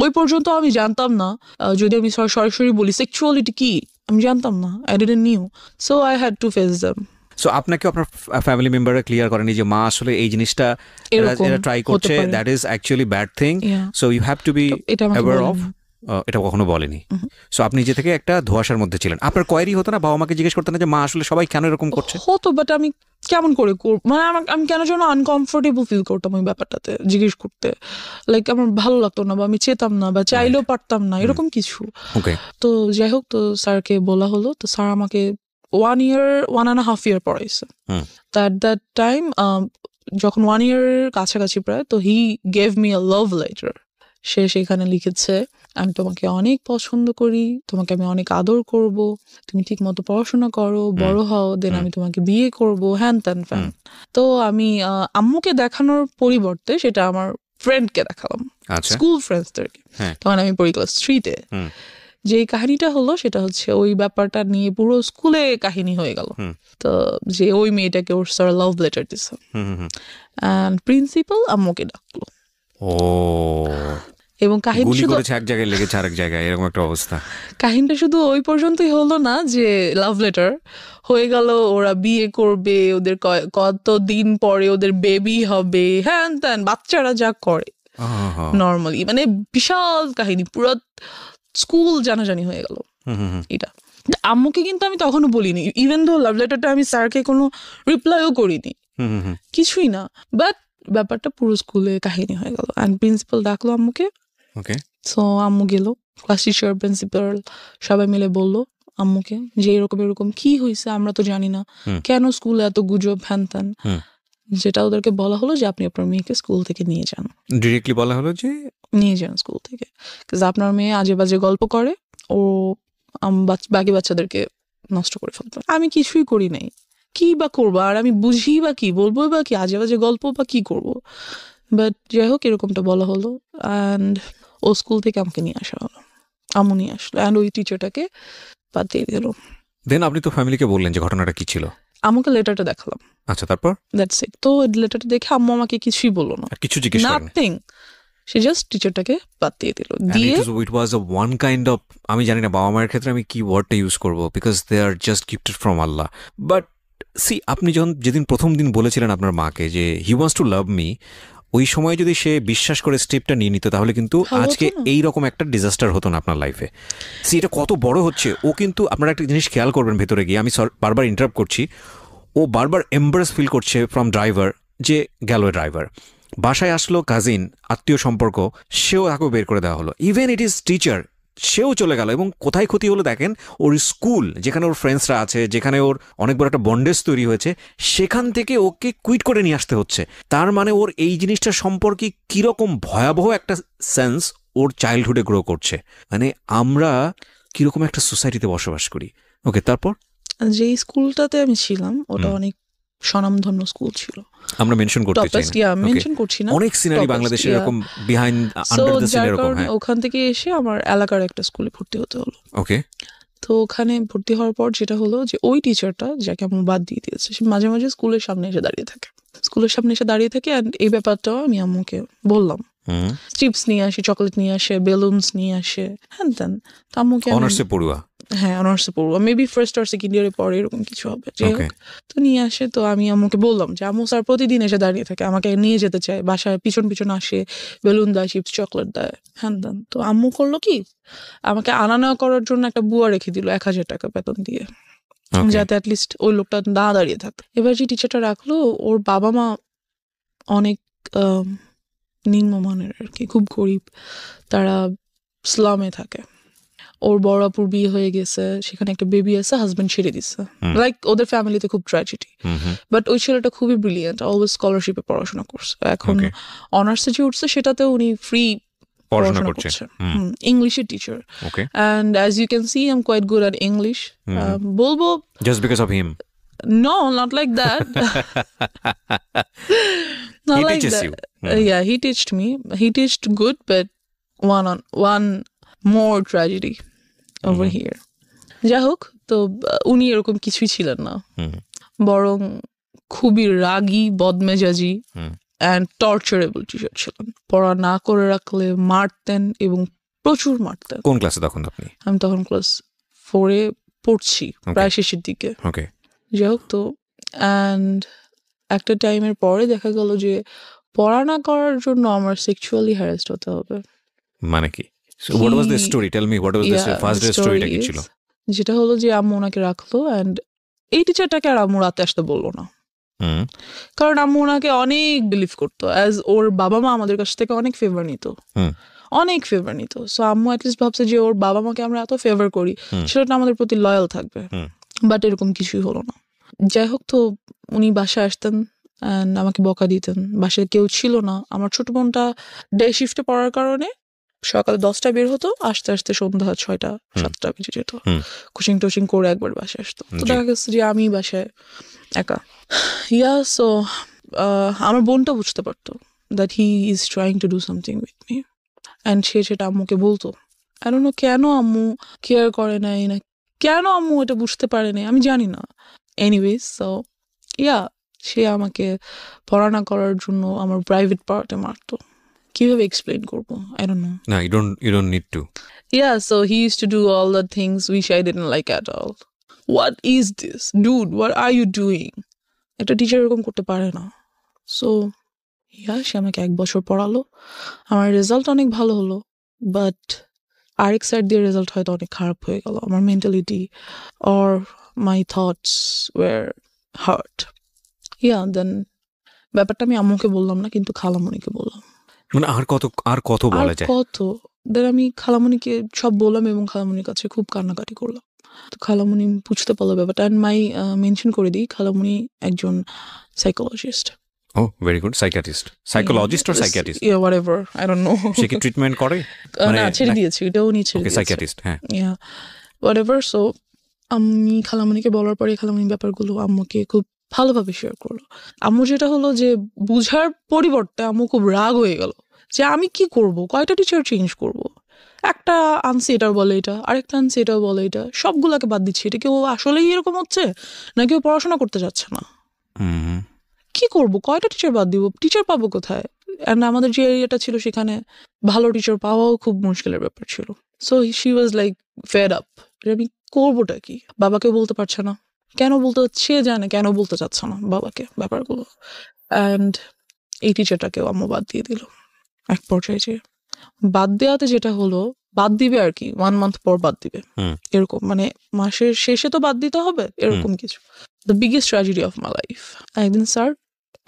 ওই পর্যন্ত আমি জানতাম না, যদি আমি সরাসরি বলি সেক্সুয়ালিটি কি, আমি জানতাম না। I didn't knew, so I had to face them. So আপনাকে আপনার ফ্যামিলি মেম্বাররা ক্লিয়ার করেনি যে মা আসলে এই জিনিসটা এরা ট্রাই করছে, that is actually bad thing, so you have to be aware of? এটা কখনো বলেনি। সো আপনি যে থেকে একটা ধোঁয়াশার মধ্যে ছিলেন। আপনার কোয়ারি হতো না, বাবা মাকে জিজ্ঞেস করতেন না যে মা আসলে সবাই কেন এরকম করছে? হতো, বাট আমি কেমন করে মানে আমি কেন যেন আনকমফোর্টেবল ফিল করতাম ওই ব্যাপারটাতে জিজ্ঞেস করতে। লাইক আমার ভালো লাগতো না, বা আমি চেতাম না, বা চাইলেও পারতাম না, এরকম কিছু। তো যাই হোক, তো স্যারকে বলা হলো। তো স্যার আমাকে 1.5 year পড়াইছে। দ্যাট টাইম যখন 1 year কাছাকাছি প্রায়, তো he gave me a love letter. সে সেখানে লিখেছে, আমি তোমাকে অনেক পছন্দ করি, তোমাকে আমি অনেক আদর করব, তুমি ঠিক মতো পড়াশোনা করো, বড় হও, দেন আমি তোমাকে বিয়ে করব, হ্যান ত্যান ফ্যান। তো আমি আম্মুকে দেখানোর পরিবর্তে সেটা আমার ফ্রেন্ডকে দেখালাম, স্কুল ফ্রেন্ডসদেরকে। তখন আমি পড়ি ক্লাস 3-তে। যে কাহিনীটা হলো সেটা হচ্ছে ওই ব্যাপারটা নিয়ে পুরো স্কুলে কাহিনী হয়ে গেল। তো যে ওই মেয়েটাকে ওর স্যার লাভ লেটার দিছে, এন্ড প্রিন্সিপাল আম্মুকে ডাকলো। এবং কাহিনী শুধু এক জায়গায় লেগেছে আরেক জায়গায়, এরকম একটা অবস্থা। কাহিনীটা শুধু ওই পর্যন্তই হলো না যে লাভ লেটার হয়ে গেল, ওরা বিয়ে করবে, ওদের কতদিন পরে ওদের বেবি হবে, হ্যান ত্যান, বাচ্চারা যা করে নর্মালি, মানে বিশাল কাহিনী, পুরো স্কুল জানাজানি হয়ে গেল এটা। আম্মুকে কিন্তু আমি তখনও বলিনি, ইভেন দো লাভ লেটারটা আমি স্যারকে কোনো রিপ্লাইও করিনি, কিছুই না, বাট ব্যাপারটা পুরো স্কুলে কাহিনী হয়ে গেল। অ্যান্ড প্রিন্সিপাল ডাকলো আম্মুকে। সো আম্মু গেল, ক্লাস টিচার, প্রিন্সিপাল সবাই মিলে বললো আম্মুকে যে এরকম এরকম কি হয়েছে, আমরা তো জানি না, কেন স্কুলে এত গুজব, হ্যান ত্যান। যেটা ওদেরকে বলা হলো যে আপনি আপনার মেয়েকে স্কুল থেকে নিয়ে যান, ডিরেক্টলি বলা হলো যে নিয়ে যান স্কুল থেকে, বিকজ আপনার মেয়ে আজে বাজে গল্প করে, ও বাকি বাচ্চাদেরকে নষ্ট করে ফেলবে। আমি কিছুই করি নাই, কি বা করবো, আর আমি বুঝি বা কি বলবো, বা কি আজে বাজে গল্প বা কি করবো, বাট যাই হোক এরকমটা বলা হলো। অ্যান্ড ও স্কুল থেকে আমাকে নিয়ে আসা হলো, আম্মু নিয়ে আসলো, অ্যান্ড ওই টিচারটাকে বাদ দিয়ে দিল। দেন আপনি তো ফ্যামিলিকে বললেন যে ঘটনাটা কি ছিল? আমাকে লেটারটা দেখালাম। আচ্ছা, তারপর? That's it. তো লেটারটা দেখে আম্মু আমাকে কিছুই বললো না, কিছু জিজ্ঞেস করেন? নাথিং। সে জাস্ট টিচারটাকে বাদ দিয়ে দিল। দিয়ে ইট ওয়াজ আ ওয়ান কাইন্ড অফ, আমি জানি না বাবা মায়ের ক্ষেত্রে আমি কি ওয়ার্ডটা ইউজ করবো, because they are just gifted from Allah. But see, আপনি যেদিন প্রথম দিন বলেছিলেন আপনার মাকে যে he wants to love me, ওই সময় যদি সে বিশ্বাস করে স্টেপটা নিয়ে নিত, তাহলে কিন্তু আজকে এইরকম একটা ডিজাস্টার হতো না আপনার লাইফে। সি, এটা কত বড় হচ্ছে। ও কিন্তু আপনারা একটা জিনিস খেয়াল করবেন ভেতরে গিয়ে, আমি বারবার ইন্টারাপ্ট করছি, ও বারবার এম্বারেস ফিল করছে ফ্রম ড্রাইভার, যে গেল ড্রাইভার, বাসায় আসলো কাজিন, আত্মীয় সম্পর্ক, সেও তাকেও বের করে দেওয়া হলো, ইভেন ইট ইজ টিচার, সেও চলে গেল। এবং কোথায় ক্ষতি হলো দেখেন, ওর স্কুল যেখানে ওর ফ্রেন্ডসরা আছে, যেখানে ওর অনেক বড় একটা বন্ডেজ তৈরি হয়েছে, সেখান থেকে ওকে কুইট করে নিয়ে আসতে হচ্ছে। তার মানে ওর এই জিনিসটা সম্পর্কে কীরকম ভয়াবহ একটা সেন্স ওর চাইল্ডহুডে গ্রো করছে। মানে আমরা কীরকম একটা সোসাইটিতে বসবাস করি। ওকে, তারপর? যেই স্কুলটাতে আমি ছিলাম ওটা অনেক স্বনামধন্য স্কুল ছিল, আমরা মেনশন করতে চাই না, মেনশন করছি না, অনেক সিনারি বাংলাদেশে এরকম বিহাইন্ড আন্ডার দ্য সিন এরকম। হ্যাঁ, ওখান থেকে এসে আমার এলাকার একটা স্কুলে ভর্তি হতে হলো। ওকে। তো ওখানে ভর্তি হওয়ার পর যেটা হলো যে ওই টিচারটা যাকে আমি বাদ দিয়ে দিয়েছে, সে মাঝে মাঝে স্কুলের সামনে এসে দাঁড়িয়ে থাকে, অ্যান্ড এই ব্যাপারটাও আমি আম্মুকে বললাম। চিপস নিয়ে আসে, চকলেট নিয়ে আসে, বেলুনস নিয়ে আসে, হ্যান ত্যান। তো আম্মুকে অনার্সে পড়ুয়া, হ্যাঁ অনার্সে পড়বো, মেবি ফার্স্ট আর সেকেন্ড ইয়ারে পরে এরকম কিছু হবে। যাই হোক, তো নিয়ে আসে। তো আমি আম্মুকে বললাম যে আম্মু স্যার প্রতিদিন এসে দাঁড়িয়ে থাকে, আমাকে নিয়ে যেতে চায়, বাসায় পিছন পিছন আসে, বেলুন দেয়, চিপস চকলেট দেয়, হ্যান দেন। তো আম্মু করলো কি, আমাকে আনা নেওয়া করার জন্য একটা বুয়া রেখে দিল 1000 টাকা বেতন দিয়ে, যাতে অ্যাটলিস্ট ওই লোকটা না দাঁড়িয়ে থাকতো। এবার যে টিচারটা রাখলো, ওর বাবা মা অনেক নিম্নমানের আর কি, খুব গরিব, তারা স্লামে থাকে। ওর বড় আপুর বিয়ে হয়ে গেছে, সেখানে একটা বেবি আছে, হাজবেন্ড ছেড়ে দিচ্ছে, লাইক ওদের ফ্যামিলিতে খুব ট্র্যাজেডি। বাট ওই ছেলেটা খুবই ব্রিলিয়েন্ট, অলওয়েজ স্কলারশিপে পড়াশোনা করছে। এখন অনার্সে যে উঠছে সেটাতে উনি ফ্রি পড়াশোনা করছে, ইংলিশের teacher. And as you can see I am quite good at English. বলবো just because of him? No, not like that. Not like that. Yeah, he teached me. He teached good, but one more tragedy over here. যাই হোক, তো উনি এরকম কিছুই ছিলেন না, বরং খুবই রাগী, বদমেজাজি অ্যান্ড টর্চারেবল টিচার ছিলেন। পড়া না করে রাখলে মারতেন, এবং প্রচুর মারতেন। কোন ক্লাসে তখন আপনি? আমি তখন ক্লাস 4-এ পড়ছি, প্রায় শেষের দিকে। ওকে। যাই হোক, তো অ্যান্ড একটা টাইমের পরে দেখা গেল যে পড়া না করার জন্য আমার সেক্সুয়ালি হ্যারাসড হতে হবে। মানে কি? What was the story? Tell me, what was the first day storyটা কি ছিল? যেটা হলো যে আম্মু ওনাকে রাখলো, অ্যান্ড এই টিচারটাকে আর আম্মু রাতে আসতে বললো না, কারণ আম্মু ওনাকে অনেক বিলিভ করতো, অ্যাজ ওর বাবা মা আমাদের কাছ থেকে অনেক ফেভার নিত, অনেক ফেভার নিত। সো আম্মু অ্যাটলিস্ট ভাবছে যে ওর বাবা মাকে আমরা এত ফেভার করি, সেটা আমাদের প্রতি লয়াল থাকবে। বাট এরকম কিছুই হলো না। যাই হোক, তো উনি বাসায় আসতেন, অ্যান্ড আমাকে বকা দিতেন। বাসায় কেউ ছিল না। আমার ছোট বোনটা ডে শিফটে পড়ার কারণে সকালে 10টায় বের হতো, আসতে আসতে সন্ধ্যা 6টা-7টা বেজে যেত। কোচিং টোচিং করে একবার বাসায় আসতো। তো জি। দেখা গেছে যে আমি বাসায় একা। সো আমার বোনটা বুঝতে পারতো that he is trying to do something with me, and সে সেটা আম্মুকে বলতো। আই ডোন্ট নো কেন আম্মু কেয়ার করে নাই, না কেন আম্মু এটা বুঝতে পারে নাই, আমি জানি না। এনিওয়েজ, সো সে আমাকে পড়া না করার জন্য আমার প্রাইভেট পার্টে মারতো। কিভাবে এক্সপ্লেন করবো, আই ডোন্ট নো। না, you don't need to. So he used to do all the things which I didn't like at all. What is this? Dude, what are you doing? একটা teacher এরকম করতে পারে না। So সে আমাকে 1 বছর পড়ালো। আমার result অনেক ভালো হলো, বাট আরেক সাইড দিয়ে রেজাল্ট হয়তো অনেক খারাপ হয়ে গেল। আমার mentality or my thoughts were hurt. Then ব্যাপারটা আমি আম্মুকে বললাম না, কিন্তু খালামণিকে বললাম। মানে আর কত আর বলা যায়? কত? দেন আমি খালামণিকে সব বললাম এবং খালামণির কাছে খুব কান্নাকাটি করলাম। তো খালামণি বুঝতে পারলো ব্যাপারটা। অ্যান্ড মেনশন করে দিই, খালামণি একজন psychologist. Oh, very good. Psychologist or psychiatrist? Yeah, whatever. I don't know. সে কি ট্রিটমেন্ট করে? না, ছেড়ে দিয়েছে। এটাও উনি ছেড়ে ওকে, দিয়েছে। সাইকিয়াট্রিস্ট। হ্যাঁ। whatever. So আমি খালামণিকে বলার পরে খালামণি ব্যাপারগুলো আম্মুকে খুব ভালোভাবে শেয়ার করলো। আম্মু যেটা হলো যে বুঝার পরিবর্তে আম্মু খুব রাগ হয়ে গেল যে আমি কি করব, কয়টা টিচার চেঞ্জ করব, একটা আনছি এটার বলে এটা, আরেকটা আনছি এটাও বলে এটা, সবগুলাকে বাদ দিচ্ছি। এটা কেউ আসলেই এরকম হচ্ছে, না কেউ পড়াশোনা করতে যাচ্ছে না? কি করব, কয়টা টিচার বাদ দিব, টিচার পাবো কোথায়? অ্যান্ড আমাদের যে এরিয়াটা ছিল সেখানে ভালো টিচার পাওয়াও খুব মুশকিলের ব্যাপার ছিল। So she was like fed up, আমি করবোটা কি? বাবাকেও বলতে পারছে না। কেন বলতে, সে জানে কেন বলতে চাচ্ছে না বাবাকে ব্যাপারগুলো। অ্যান্ড এই টিচারটাকেও আম্মু বাদ দিয়ে দিল এক পর্যায়ে। যে বাদ দেওয়াতে যেটা হলো, বাদ দিবে আর কি, 1 মান্থ পর বাদ দিবে, এরকম মানে মাসের শেষে তো বাদ দিতে হবে, এরকম কিছু। The biggest tragedy of my life. একদিন স্যার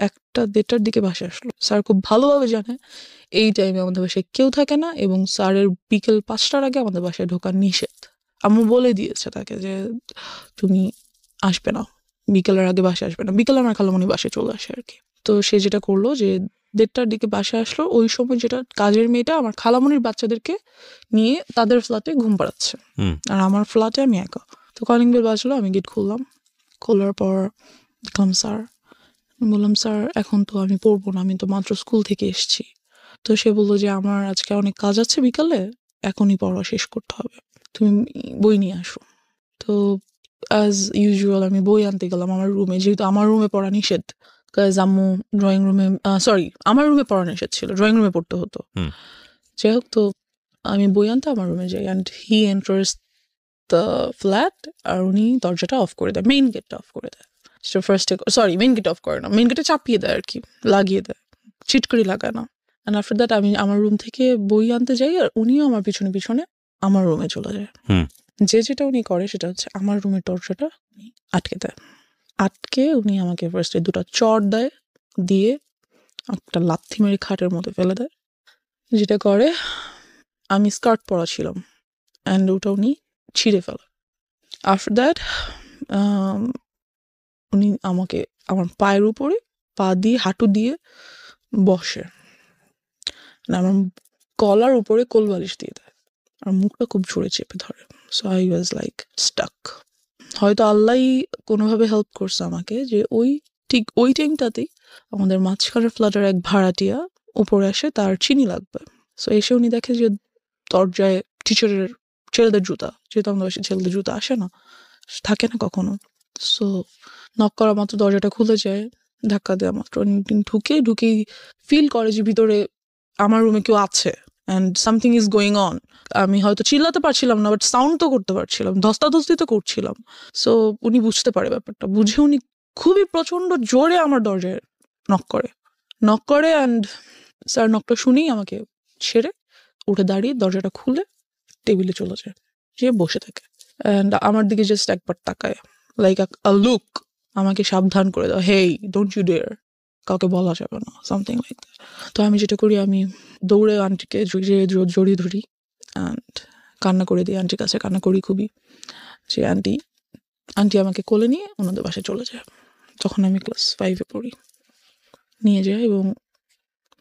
1টা-1:30টার দিকে বাসায় আসলো। স্যার খুব ভালোভাবে জানে এই টাইমে আমাদের বাসায় কেউ থাকে না, এবং স্যারের বিকেল 5টার আগে আমাদের বাসায় ঢোকার নিষেধ। আম্মু বলে দিয়েছে তাকে যে তুমি আসবে না, বিকেলের আগে বাসায় আসবে না। বিকেলে আমার খালামণি বাসায় চলে আসে আর কি। তো সে যেটা করলো যে 1:30টার দিকে বাসায় আসলো। ওই সময় যেটা কাজের মেয়েটা আমার খালামণির বাচ্চাদেরকে নিয়ে তাদের ফ্ল্যাটে ঘুম পাড়াচ্ছে, আর আমার ফ্ল্যাটে আমি একা। তো কলিং বেল বাজলো, আমি গেট খুললাম। খোলার পর দেখলাম স্যার। বললাম স্যার এখন তো আমি পড়বো না, আমি তো মাত্র স্কুল থেকে এসেছি। তো সে বললো যে আমার আজকে অনেক কাজ আছে বিকালে, এখনই পড়া শেষ করতে হবে, তুমি বই নিয়ে আসো। তো অ্যাজ ইউজুয়াল আমি বই আনতে গেলাম আমার রুমে, যেহেতু আমার রুমে পড়া নিষেধ। কাজ আম্মু ড্রয়িং রুমে, আমার রুমে পড়া নিষেধ ছিল, ড্রয়িং রুমে পড়তে হতো। যাই হোক, তো আমি বই আনতে আমার রুমে যাই, and he enters the flat, আর উনি দরজাটা অফ করে দেয়, মেইন গেটটা অফ করে দেয়। মেইন গেট অফ করে না, মেইন গেটে চাপিয়ে দেয় আর কি, লাগিয়ে দেয়, চিটকরি লাগায় না। অ্যান্ড আফটার দ্যাট আমি আমার রুম থেকে বই আনতে যাই, আর উনিও আমার পিছনে পিছনে আমার রুমে চলে যায়। যেটা উনি করে সেটা হচ্ছে আমার রুমের দরজাটা উনি আটকে দেয়। আটকে উনি আমাকে ফার্স্টে 2টা চড় দেয়, দিয়ে একটা লাথি মেরে খাটের মধ্যে ফেলে দেয়। যেটা করে, আমি স্কার্ট পরা ছিলাম, অ্যান্ড ওটা উনি ছিঁড়ে ফেলে। আফটার দ্যাট উনি আমাকে আমার পায়ের উপরে পা দিয়ে, হাঁটু দিয়ে বসে, আমার গলার উপরে কোলবালিশ দিয়ে দেয়, আর মুখটা খুব জোরে চেপে ধরে। So I was like stuck. হয়তো আল্লাহই কোনোভাবে হেল্প করছে আমাকে, যে ঠিক ওই টাইমটাতেই আমাদের মাঝখানের ফ্ল্যাটের এক ভাড়াটিয়া উপরে আসে, তার চিনি লাগবে। সো এসে উনি দেখে যে দরজায় টিচারের ছেলেদের জুতা, যেহেতু আমাদের বাসায় ছেলেদের জুতা আসে না, থাকে না কখনো। সো নক করা মাত্র দরজাটা খুলে যায়, ধাক্কা দেওয়া মাত্র ঢুকেই ফিল করে যে ভিতরে আমার রুমে কেউ আছে, and something is going on. আমি হয়তো চিল্লাতে পারছিলাম না, বাট সাউন্ড তো করতে পারছিলাম, ধস্তাধস্তি তো করছিলাম। সো উনি বুঝতে পারে ব্যাপারটা, বুঝে উনি খুবই প্রচণ্ড জোরে আমার দরজায় নক করে, অ্যান্ড স্যার নকটা শুনেই আমাকে ছেড়ে উঠে দাঁড়িয়ে দরজাটা খুলে টেবিলে চলে যায়, যে বসে থাকে, অ্যান্ড আমার দিকে জাস্ট একবার তাকায়, লাইক আ লুক, আমাকে সাবধান করে দাও, হেই ডোন্ট ইউ ডেয়ার, কাউকে বলা যাবে না, সামথিং লাইক দ্যাট। তো আমি যেটা করি, আমি দৌড়ে আন্টিকে জড়িয়ে ধরি, অ্যান্ড কান্না করে দিই, আন্টির কাছে কান্না করি খুবই, যে আন্টি আমাকে কোলে নিয়ে ওনাদের বাসায় চলে যায়। তখন আমি ক্লাস 5-এ পড়ি। নিয়ে যায় এবং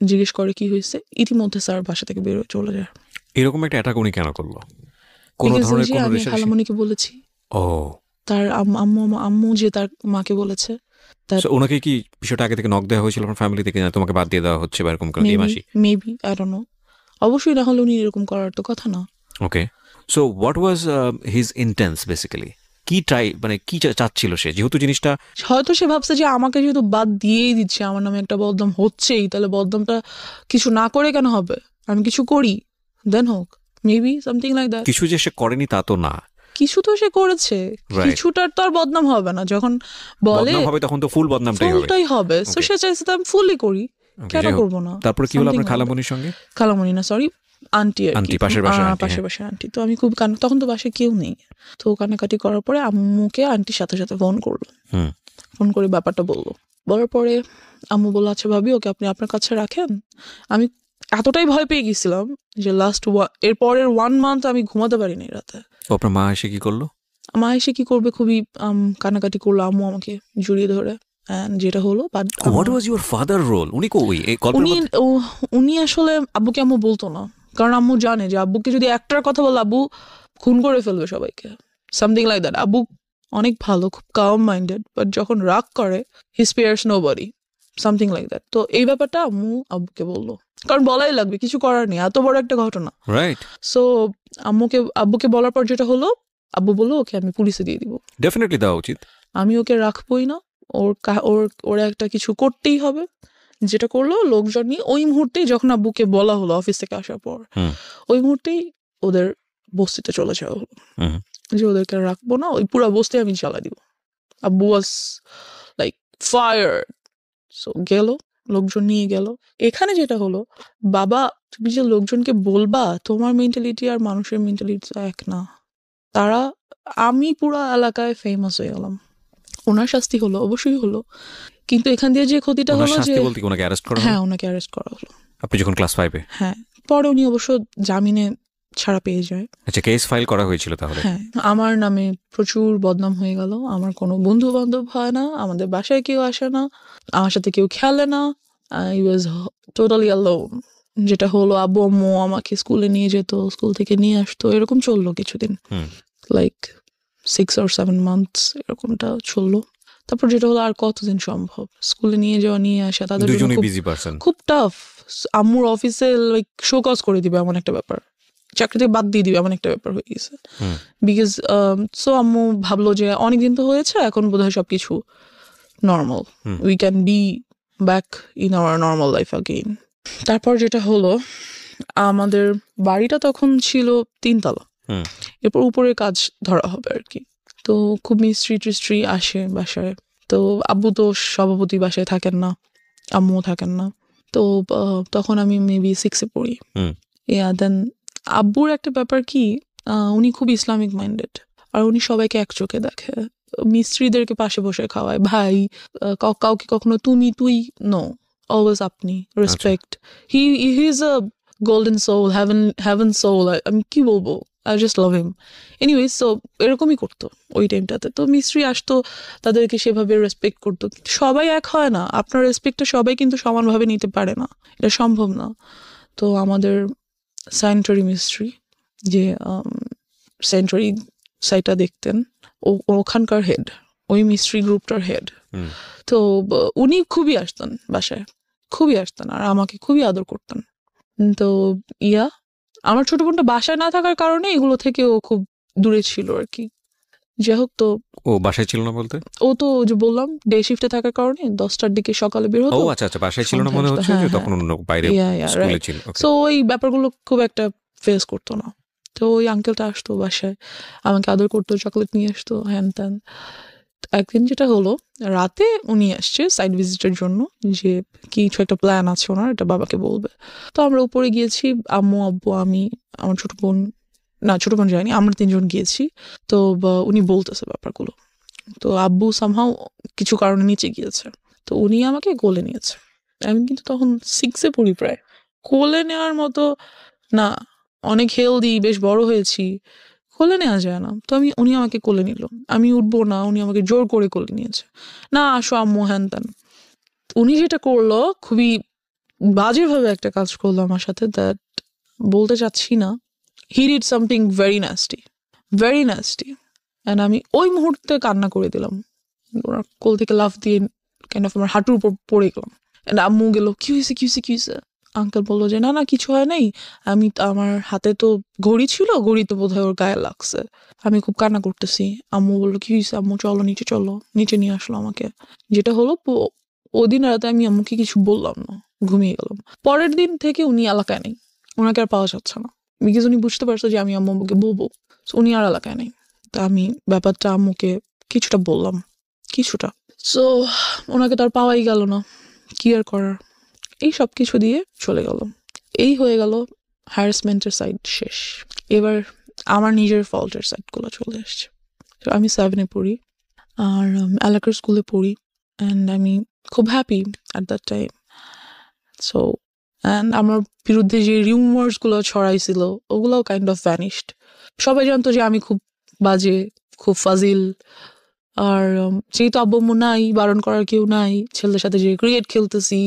জিজ্ঞেস করে কি হয়েছে। ইতিমধ্যে স্যার বাসা থেকে বেরোয় চলে যায়। এরকম একটা অ্যাটাক উনি কেন করলো? কোনো Because ধরনের ওই যে কোনো আমি রেশারেশি? খালামণিকে বলেছি, ও, তার আম্মু যে তার মাকে বলেছে, তার so ওনাকে কি বিষয়টা আগে থেকে নক দেওয়া হয়েছিল আপনার ফ্যামিলি থেকে, না তোমাকে বাদ দিয়ে দেওয়া হচ্ছে বা এরকম কোনো মেবি আই ডোন্ট নো। অবশ্যই না হলে উনি এরকম করার তো কথা না। Okay, so what was his intense basically? কি ট্রাই, মানে কি চাচ্ছিল সে, যেহেতু জিনিসটা হয়তো সে ভাবছে যে আমাকে যেহেতু বাদ দিয়েই দিচ্ছে, আমার নামে একটা বদনাম হচ্ছেই, তাহলে বদনামটা কিছু না করে কেন হবে, আমি কিছু করি দেন হোক, মেবি সামথিং লাইক দ্যাট। কিছু যে সে করেনি তা তো না, কিছু তো সে করেছে, Right. কিছুটার তো আর বদনাম হবে না, যখন বলে বদনাম হবে তখন তো ফুল বদনামটাই হবে। ফুলটাই হবে। So Okay. সে চাইছে তো আমি ফুলই করি, Okay, কেন যাই হোক। করবো না। তারপরে কি হলো Something আপনার like খালামণির সঙ্গে? খালামণি না, সরি, আন্টি আর আন্টি, কি, পাশের বাসার আন্টি, পাশের হ্যাঁ। বাসার আন্টি। তো আমি খুব তখন তো বাসায় কেউ নেই, তো কান্নাকাটি করার পরে আম্মুকে আন্টির সাথে সাথে ফোন করলো, হুম, ফোন করে ব্যাপারটা বললো। বলার পরে আম্মু বললো আচ্ছা ভাবি, ওকে আপনি আপনার কাছে রাখেন। আমি এতটাই ভয় পেয়ে গেছিলাম যে এর পরের 1 month আমি ঘুমাতে পারিনি রাতে। তো আপনার মা এসে কি করলো? মা এসে কি করবে, খুবই কান্নাকাটি করলো। আম্মু আমাকে জড়িয়ে ধরে, and যেটা হলো what was your father role? উনি কই এই গল্পের উনি মধ্যে? উনি আসলে আব্বুকে আম্মু বলতো না, কারণ আম্মু জানে যে আব্বুকে যদি একটার কথা বলে আব্বু খুন করে ফেলবে সবাইকে, সামথিং লাইক দ্যাট। আব্বু অনেক ভালো, খুব কাম মাইন্ডেড, বাট যখন রাগ করে হি spares nobody, something like that. তো এই ব্যাপারটা আম্মু আব্বুকে বললো, কারণ বলাই লাগবে, কিছু করার নেই, এত বড় একটা ঘটনা। রাইট, সো আব্বুকে বলার পর যেটা হলো, আব্বু বললো ওকে আমি পুলিশে দিয়ে দিব, ডেফিনেটলি দেওয়া উচিত। আমি ওকে রাখবোই না, ওর একটা কিছু করতেই হবে। যেটা করলো, লোকজন নিয়ে ওই মুহূর্তেই, যখন আব্বুকে বলা হলো অফিস থেকে আসার পর, হুম, ওই মুহূর্তেই ওদের বস্তিতে চলে যাওয়া হলো, হুম, যে ওদেরকে রাখবো না, ওই পুরো বস্তি আমি জ্বালা দিব। আব্বু ওয়াজ লাইক ফায়ার। সো গেল, লোকজন নিয়ে গেল। এখানে যেটা হলো, বাবা তুমি যে লোকজনকে বলবা, তোমার মেন্টালিটি আর মানুষের মেন্টালিটি এক না। তারা, আমি পুরো এলাকায় ফেমাস হয়ে গেলাম। ওনার শাস্তি হলো, অবশ্যই হলো, কিন্তু এখান দিয়ে যে ক্ষতিটা ওনার হলো যে, শাস্তি বলতে কি ওনাকে অ্যারেস্ট করা হলো? হ্যাঁ ওনাকে অ্যারেস্ট করা হলো। আপনি যখন ক্লাস 5-এ? হ্যাঁ, পরে উনি অবশ্য জামিনে ছাড়া পেয়ে যায়। আচ্ছা, কেস ফাইল করা হয়েছিল তাহলে? হ্যাঁ, আমার নামে প্রচুর বদনাম হয়ে গেল। আমার কোনো বন্ধু বান্ধব হয় না, আমাদের বাসায় কেউ আসে না, আমার সাথে কেউ খেলে না। I was totally alone. যেটা হলো, আব্বু আম্মু আমাকে স্কুলে নিয়ে যেত, স্কুল থেকে নিয়ে আসতো, এরকম চললো কিছুদিন, হুম, লাইক 6 or 7 months এরকমটা চললো। তারপর যেটা হলো, আর কতদিন সম্ভব স্কুলে নিয়ে যাওয়া নিয়ে আসা, তাদের জন্য দুজনেই খুব বিজি পারসন। খুব টাফ। আম্মুর অফিসে লাইক শোকজ করে দিবে এমন একটা ব্যাপার, চাকরি থেকে বাদ দিয়ে দিবে এমন একটা ব্যাপার হয়ে গেছে। হুম, বিকজ সো আম্মু ভাবলো যে অনেকদিন তো হয়েছে, এখন বোধহয় সবকিছু normal, hmm, we can be back in our normal life again. তারপর যেটা হলো, আমাদের বাড়িটা তখন ছিল 3 তলা, হুম, এরপর উপরের কাজ ধরা হবে আর কি। তো খুব মিস্ত্রি টিস্ট্রি আসে বাসায়। তো আব্বু তো সভাপতি বাসায় থাকেন না, আম্মুও থাকেন না। তো তখন আমি মেবি 6-এ পড়ি। হুম, দেন আব্বুর একটা ব্যাপার কি, উনি খুব ইসলামিক মাইন্ডেড, আর উনি সবাইকে এক চোখে দেখে। মিস্ত্রিদেরকে পাশে বসে খাওয়ায়, ভাই, কাউকে কখনো তুমি তুই, নো, অলওয়েজ আপনি, respect. He is a golden soul, heaven soul. আমি কি বলবো, I just love him. Anyways, so এরকমই করতো ওই টাইমটাতে। তো মিস্ত্রি আসতো, তাদেরকে সেভাবে রেসপেক্ট করতো। কিন্তু সবাই এক হয় না, আপনার রেসপেক্টটা সবাই কিন্তু সমানভাবে নিতে পারে না, এটা সম্ভব না। তো আমাদের স্যানিটারি মিস্ত্রি, যে স্যানিটারি সাইটটা দেখতেন, ওখানকার হেড, ওই মিস্ত্রি গ্রুপটার হেড। হুম, তো উনি খুবই আসতেন বাসায়, খুবই আসতেন, আর আমাকে খুবই আদর করতেন। তো আমার ছোট বোনটা বাসায় না থাকার কারণে এগুলো থেকে ও খুব দূরে ছিল আর কি। যাই হোক, তো ও বাসায় ছিল না বলতে? ও তো যে বললাম ডে শিফটে থাকার কারণে 10টার দিকে সকালে বের ও হতো। আচ্ছা আচ্ছা, বাসায় ছিল না সন্ধ্যায় মনে আসতো, হচ্ছে, হ্যাঁ, যে হ্যাঁ। তখন অন্য বাইরে স্কুলে রাইট। ছিল। ওকে, সো ওই ব্যাপারগুলো খুব একটা ফেস করতো না। তো ওই আঙ্কেলটা আসতো বাসায়, আমাকে আদর করতো, চকলেট নিয়ে আসতো, হ্যান ত্যান। একদিন যেটা হলো, রাতে উনি আসছে সাইড ভিজিটের জন্য, যে কিছু একটা প্ল্যান আছে ওনার, এটা বাবাকে বলবে। তো আমরা উপরে গিয়েছি, আম্মু আব্বু আমি, আমার ছোট বোন, না ছোট বোন যায়নি, আমরা 3জন গিয়েছি। তো উনি বলতেছে ব্যাপারগুলো। তো আব্বু সামহাও কিছু কারণে নিচে গিয়েছে, তো উনি আমাকে কোলে নিয়েছে। আমি কিন্তু তখন 6-এ পড়ি প্রায়। কোলে নেওয়ার মতো না, অনেক হেলদি, বেশ বড় হয়েছি, কোলে নেওয়া যায় না। তো উনি আমাকে কোলে নিল, আমি উঠবো না, উনি আমাকে জোর করে কোলে নিয়েছে, না আসো আম্মু, হ্যান ত্যান। উনি যেটা করলো খুবই বাজেভাবে একটা কাজ করলো আমার সাথে, দ্যাট বলতে চাচ্ছি না। He did something very nasty and আমি ওই মুহূর্তে কান্না করে দিলাম। ওনার কোল থেকে লাফ দিয়ে কাইন্ড অফ আমার হাঁটুর উপর পড়ে গেলাম। অ্যান্ড আম্মু গেল, কি হয়েছে? আঙ্কেল বললো যে না কিছু হয় নাই, আমার হাতে তো ঘড়ি ছিল, ঘড়িতে বোধহয় ওর গায়ে লাগছে। আমি খুব কান্না করতেছি। আম্মু বললো কি হয়েছে? আম্মু চলো নিচে নিয়ে আসলো আমাকে। যেটা হলো ওদিন রাতে আমি আম্মুকে কিছু বললাম না, ঘুমিয়ে গেলাম। পরের দিন থেকে উনি এলাকায় নেই, ওনাকে আর পাওয়া যাচ্ছে না, বিকজ উনি বুঝতে পারছে যে আমি আম্মুকে বলবো। So, উনি আর এলাকায় নেই। তা আমি ব্যাপারটা আম্মুকে কিছুটা বললাম, কিছুটা। সো ওনাকে তো আর পাওয়াই গেল না, কি আর করার। এই সব কিছু দিয়ে চলে গেল। এই হয়ে গেল হ্যারাসমেন্টের সাইড শেষ। এবার আমার নিজের ফল্টের সাইডগুলো চলে আসছে। আমি 7-এ পড়ি আর এলাকার স্কুলে পড়ি, অ্যান্ড আমি খুব happy at that time. So and আমার বিরুদ্ধে যে রিউমার্সগুলো ছড়াইছিল ওগুলোও কাইন্ড অফ ভ্যানিশড। সবাই জানতো যে আমি খুব বাজে, খুব ফাজিল। আর যেহেতু আব্বু নাই, বারণ করার কেউ নাই, ছেলেদের সাথে যে ক্রিকেট খেলতেছি,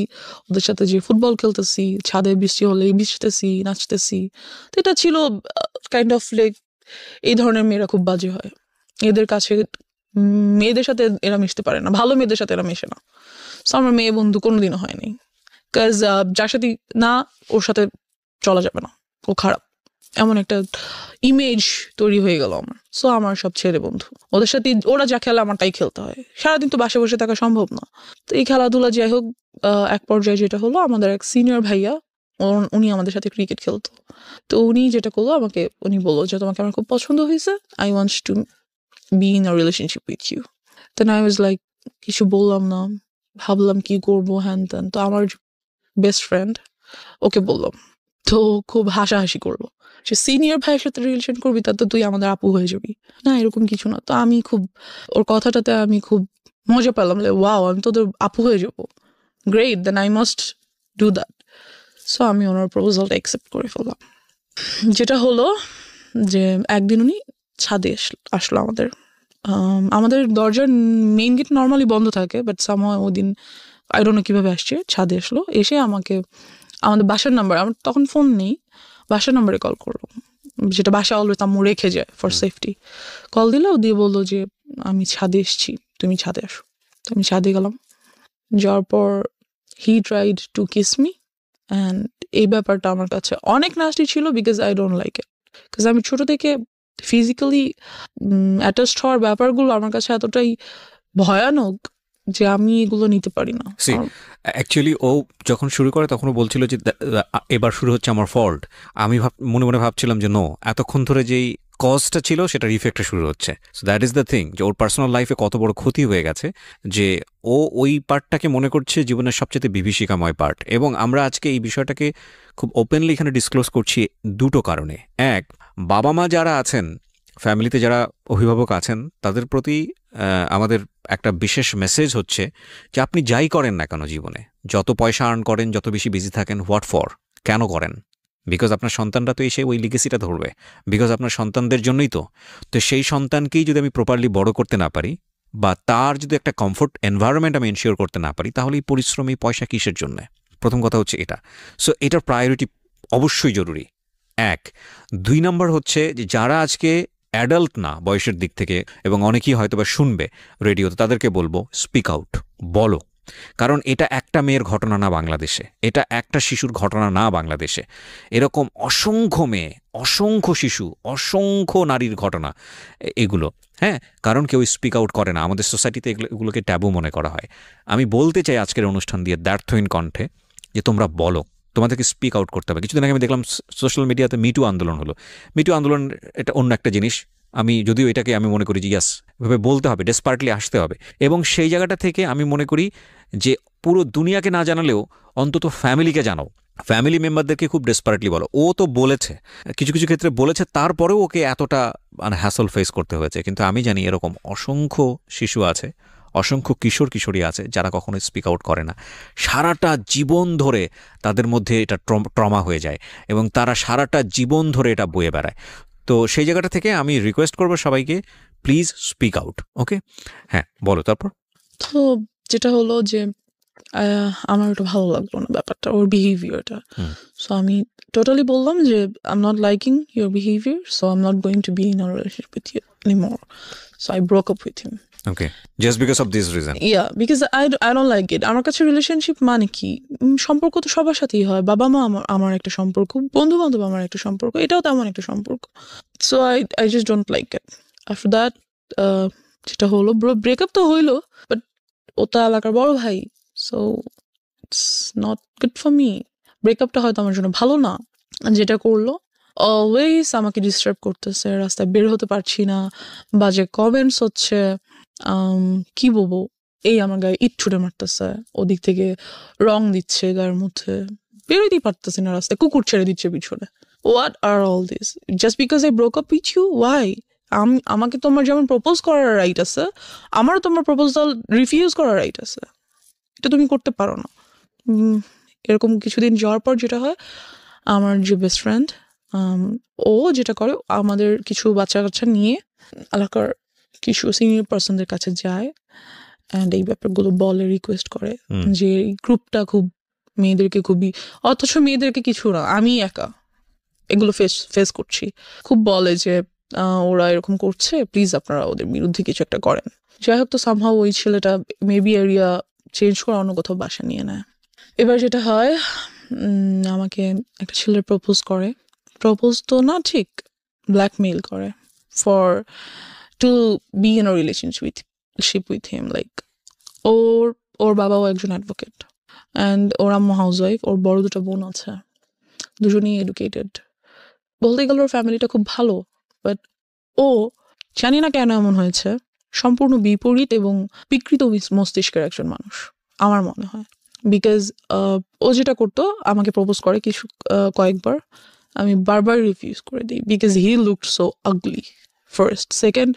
ওদের সাথে যে ফুটবল খেলতেছি, ছাদে বৃষ্টি হলে ভিজতেছি, নাচতেছি, তো এটা ছিল কাইন্ড অফ লাইক এই ধরনের মেয়েরা খুব বাজে হয়। এদের কাছে মেয়েদের সাথে এরা মিশতে পারে না, ভালো মেয়েদের সাথে এরা মেশে না। সো আমার মেয়ে বন্ধু কোনোদিনও হয়নি, কাজ যার সাথে না ওর সাথে চলা যাবে না, ও খারাপ, এমন একটা ইমেজ তৈরি হয়ে গেল আমার। সো আমার সব ছেলে বন্ধু, ওদের সাথে ওরা যা খেলে আমার তাই খেলতে হয়। সারাদিন তো বাসে বসে থাকা সম্ভব না। তো এই খেলাধুলা যাই হোক, এক পর্যায়ে যেটা হলো, আমাদের এক সিনিয়র ভাইয়া, উনি আমাদের সাথে ক্রিকেট খেলতো। তো উনি যেটা করলো, উনি বললো যে তোমাকে আমার খুব পছন্দ হয়েছে, I want to be in a relationship with you. Then I was like, কিছু বললাম না, ভাবলাম কি করবো হ্যান ত্যান। তো আমার বেস্ট ফ্রেন্ড ওকে বললাম, তো খুব হাসাহাসি করলো, সে সিনিয়র ভাইয়ের সাথে রিলেশন করবি তা তো তুই আমাদের আপু হয়ে যাবি, না এরকম কিছু না। তো আমি খুব ওর কথাটাতে আমি খুব মজা পেলাম, ওয়াও আমি তোদের আপু হয়ে যাবো, great, then I must do that. So আমি ওনার প্রপোজালটা অ্যাকসেপ্ট করে ফেললাম। যেটা হলো যে একদিন উনি ছাদে আসলো আমাদের দরজার মেইন গেট নর্মালি বন্ধ থাকে, বাট সামহাও ওই দিন আই ডোন্ট নো কিভাবে আসছে, ছাদে আসলো, এসে আমাকে আমাদের বাসার নাম্বার, আমার তখন ফোন নেই, বাসার নাম্বারে কল করলো, যেটা বাসা অলওয়েজ আম্মু রেখে যায় ফর সেফটি। কল দিল, দিয়ে বললো যে আমি ছাদে এসছি, তুমি ছাদে আসো। তো আমি ছাদে গেলাম, যাওয়ার পর he tried to kiss me, and এই ব্যাপারটা আমার কাছে অনেক নাস্টি ছিল, because I don't like it. Because আমি ছোট থেকে ফিজিক্যালি অ্যাটাচড হওয়ার ব্যাপারগুলো আমার কাছে এতটাই ভয়ানক যে আমি এগুলো নিতে পারি না। অ্যাকচুয়ালি ও যখন শুরু করে তখনও বলছিল যে এবার শুরু হচ্ছে আমার ফল্ট। আমি মনে মনে ভাবছিলাম যে নো, এতক্ষণ ধরে যেই কজটা ছিল সেটার ইফেক্টটা শুরু হচ্ছে। So that is the thing, যে ওর পার্সোনাল লাইফে কত বড় ক্ষতি হয়ে গেছে যে ও ওই পার্টটাকে মনে করছে জীবনের সবচেয়ে বিভীষিকাময় পার্ট। এবং আমরা আজকে এই বিষয়টাকে খুব ওপেনলি এখানে ডিসক্লোজ করছি দুটো কারণে। এক, বাবা মা যারা আছেন, ফ্যামিলিতে যারা অভিভাবক আছেন, তাদের প্রতি আমাদের একটা বিশেষ মেসেজ হচ্ছে যে আপনি যাই করেন না কেন জীবনে, যত পয়সা আর্ন করেন, যত বেশি বিজি থাকেন, হোয়াট ফর, কেন করেন? বিকজ আপনার সন্তানরা তো এসে ওই লিগেসিটা ধরবে, বিকজ আপনার সন্তানদের জন্যই তো। তো সেই সন্তানকেই যদি আমি প্রপারলি বড় করতে না পারি, বা তার যদি একটা কমফোর্ট এনভায়রনমেন্ট আমি এনশিওর করতে না পারি, তাহলে এই পরিশ্রম, এই পয়সা কিসের জন্য? প্রথম কথা হচ্ছে এটা। সো এটার প্রায়োরিটি অবশ্যই জরুরি, এক। 2 নম্বর হচ্ছে যে যারা আজকে অ্যাডাল্ট না বয়সের দিক থেকে, এবং অনেকেই হয়তো বা শুনবে রেডিওতে, তাদেরকে বলবো স্পিক আউট, বলো। কারণ এটা একটা মেয়ের ঘটনা না বাংলাদেশে, এটা একটা শিশুর ঘটনা না বাংলাদেশে, এরকম অসংখ্য মেয়ে, অসংখ্য শিশু, অসংখ্য নারীর ঘটনা এগুলো। হ্যাঁ, কারণ কেউ স্পিক আউট করে না, আমাদের সোসাইটিতে এগুলোকে ট্যাবু মনে করা হয়। আমি বলতে চাই আজকের অনুষ্ঠান দিয়ে দ্ব্যর্থহীন কণ্ঠে যে তোমরা বলো, তোমাদেরকে স্পিক আউট করতে হবে। কিছুদিন আগে আমি দেখলাম সোশ্যাল মিডিয়াতে মিটু আন্দোলন হলো। মিটু আন্দোলন এটা অন্য একটা জিনিস, আমি যদিও এটাকে আমি মনে করি যে ইয়াস, এভাবে বলতে হবে, ডেসপার্টলি আসতে হবে। এবং সেই জায়গাটা থেকে আমি মনে করি যে পুরো দুনিয়াকে না জানালেও অন্তত ফ্যামিলিকে জানাও, ফ্যামিলি মেম্বারদেরকে খুব ডেসপারেটলি বলো। ও তো বলেছে, কিছু কিছু ক্ষেত্রে বলেছে, তারপরেও ওকে এতটা হ্যাসল ফেস করতে হয়েছে। কিন্তু আমি জানি এরকম অসংখ্য শিশু আছে, অসংখ্য কিশোর কিশোরী আছে যারা কখনো স্পিক আউট করে না। সারাটা জীবন ধরে তাদের মধ্যে এটা ট্রমা হয়ে যায় এবং তারা সারাটা জীবন ধরে এটা বয়ে বেড়ায়। তো সেই জায়গাটা থেকে আমি রিকোয়েস্ট করবো সবাইকে, প্লিজ স্পিক আউট। ওকে, হ্যাঁ বলো তারপর। তো যেটা হলো যে আমার ওটা ভালো লাগলো না ব্যাপারটা, ওর বিহেভিয়ারটা। হুম। সো আমি টোটালি বললাম যে I am not liking your behaviour, so I am not going to be in a relationship with you anymore. So I broke up with him. Okay, just because of this reason. Yeah, because I don't like it. আমার কাছে relationship মানে কি, সম্পর্ক তো সবার সাথেই হয়। বাবা মা আমার একটা সম্পর্ক, বন্ধু বান্ধব আমার একটা সম্পর্ক, এটাও তেমন একটা সম্পর্ক। So I just don't like it. After that যেটা হলো, ব্রেকআপ তো হইলো, বাট ও তো এলাকার বড় ভাই, so it's not good for me. ব্রেকআপটা হয়তো আমার জন্য ভালো না। যেটা করলো, অলওয়েজ আমাকে ডিস্টার্ব করতেছে, রাস্তায় বের হতে পারছি না, বাজে কমেন্টস হচ্ছে, কি বলবো, এই আমার গায়ে ইট ছুটে মারতেছে, ওদিক থেকে রং দিচ্ছে গায়ের মধ্যে, বেরোতেই পারতেছি না রাস্তায়, কুকুর ছেড়ে দিচ্ছে পিছনে। What are all this just because I broke up with you? Why? আমাকে তোমার যেমন প্রপোজ করার রাইট আছে, আমারও তোমার প্রপোজাল রিফিউজ করার রাইট আছে। এটা তুমি করতে পারো না। এরকম কিছুদিন যাওয়ার পর যেটা হয়, আমার যে বেস্ট ফ্রেন্ড, ও যেটা করে, আমাদের কিছু বাচ্চা কাচ্চা নিয়ে এলাকার কিছু সিনিয়র পার্সনদের কাছে যায় অ্যান্ড এই ব্যাপারগুলো বলে, রিকোয়েস্ট করে যে এই গ্রুপটা খুব মেয়েদেরকে খুবই, অথচ মেয়েদেরকে কিছু না, আমি একা এগুলো ফেস করছি, খুব বলে যে ওরা এরকম করছে, প্লিজ আপনারা ওদের বিরুদ্ধে কিছু একটা করেন। যাই হোক, তো সামহাও ওই ছেলেটা মেবি এরিয়া চেঞ্জ করে অন্য কোথাও বাসা নিয়ে নেয়। এবার যেটা হয়, আমাকে একটা ছেলে প্রপোজ করে, প্রপোজ তো না ঠিক, ব্ল্যাকমেইল করে for to be in a relationship with him. Like ওর বাবাও একজন অ্যাডভোকেট অ্যান্ড ওর আম্মু হাউস ওয়াইফ, ওর বড় দুটো বোন আছে, দুজনেই এডুকেটেড। বলতে গেলে ওর ফ্যামিলিটা খুব ভালো, বাট ও জানি না কেন এমন হয়েছে, সম্পূর্ণ বিপরীত এবং বিকৃত মস্তিষ্কের একজন মানুষ আমার মনে হয়। বিকজ ও যেটা করতো, আমাকে প্রপোজ করে কয়েকবার, আমি বারবার রিফিউজ করে দিই, because he looked so ugly first, second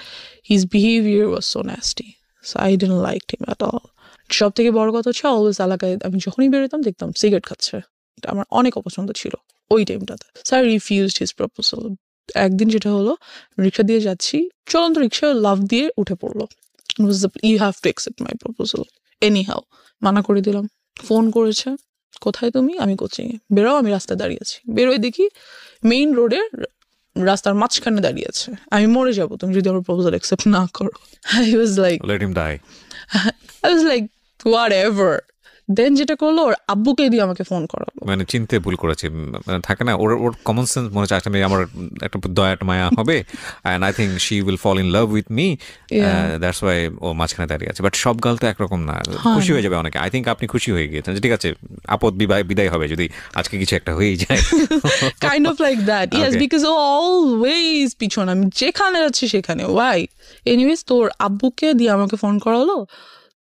his behaviour was so nasty, so I didn't like him at all. সব থেকে বড় কথা হচ্ছে, অলওয়েজ এলাকায় আমি যখনই বেরোতাম দেখতাম সিগারেট খাচ্ছে, এটা আমার অনেক অপছন্দ ছিল ওই টাইমটাতে। So I refused his proposal. একদিন যেটা হলো, রিক্সা দিয়ে যাচ্ছি, চলন্ত রিক্সা লাফ দিয়ে উঠে পড়লো, you have to accept my proposal anyhow. মানা করে দিলাম। ফোন করেছে, কোথায় তুমি? আমি কোচিংয়ে। বেরোও, আমি রাস্তায় দাঁড়িয়ে আছি। বেরোয় দেখি মেইন রোডের রাস্তার মাঝখানে দাঁড়িয়ে আছে, আমি মরে যাবো তুমি যদি আমার প্রপোজাল অ্যাকসেপ্ট না করো। I was like, let him die. I was like whatever এভার। দেন যেটা করলো, ওর আব্বুকে দিয়ে আমাকে ফোন করালো। মানে চিনতে ভুল করেছে, মানে থাকে না, ওর কমন সেন্স মনে হচ্ছে আসলে আমার একটা দয়া মায়া হবে, and I think she will fall in love with me, that's why ও মাঝখানে দাঁড়িয়ে আছে। বাট সব গাল তো একরকম না, খুশি হয়ে যাবে অনেকে। আই থিঙ্ক আপনি খুশি হয়ে গিয়েছেন, ঠিক আছে, আপদ বিদায় হবে যদি আজকে কিছু একটা হয়েই যায়। Kind of like that, yes, because ও অলওয়েজ পিছন, আমি যেখানে যাচ্ছি সেখানে। ওয়াই? এনিওয়েজ, তোর আব্বুকে দিয়ে আমাকে ফোন করালো।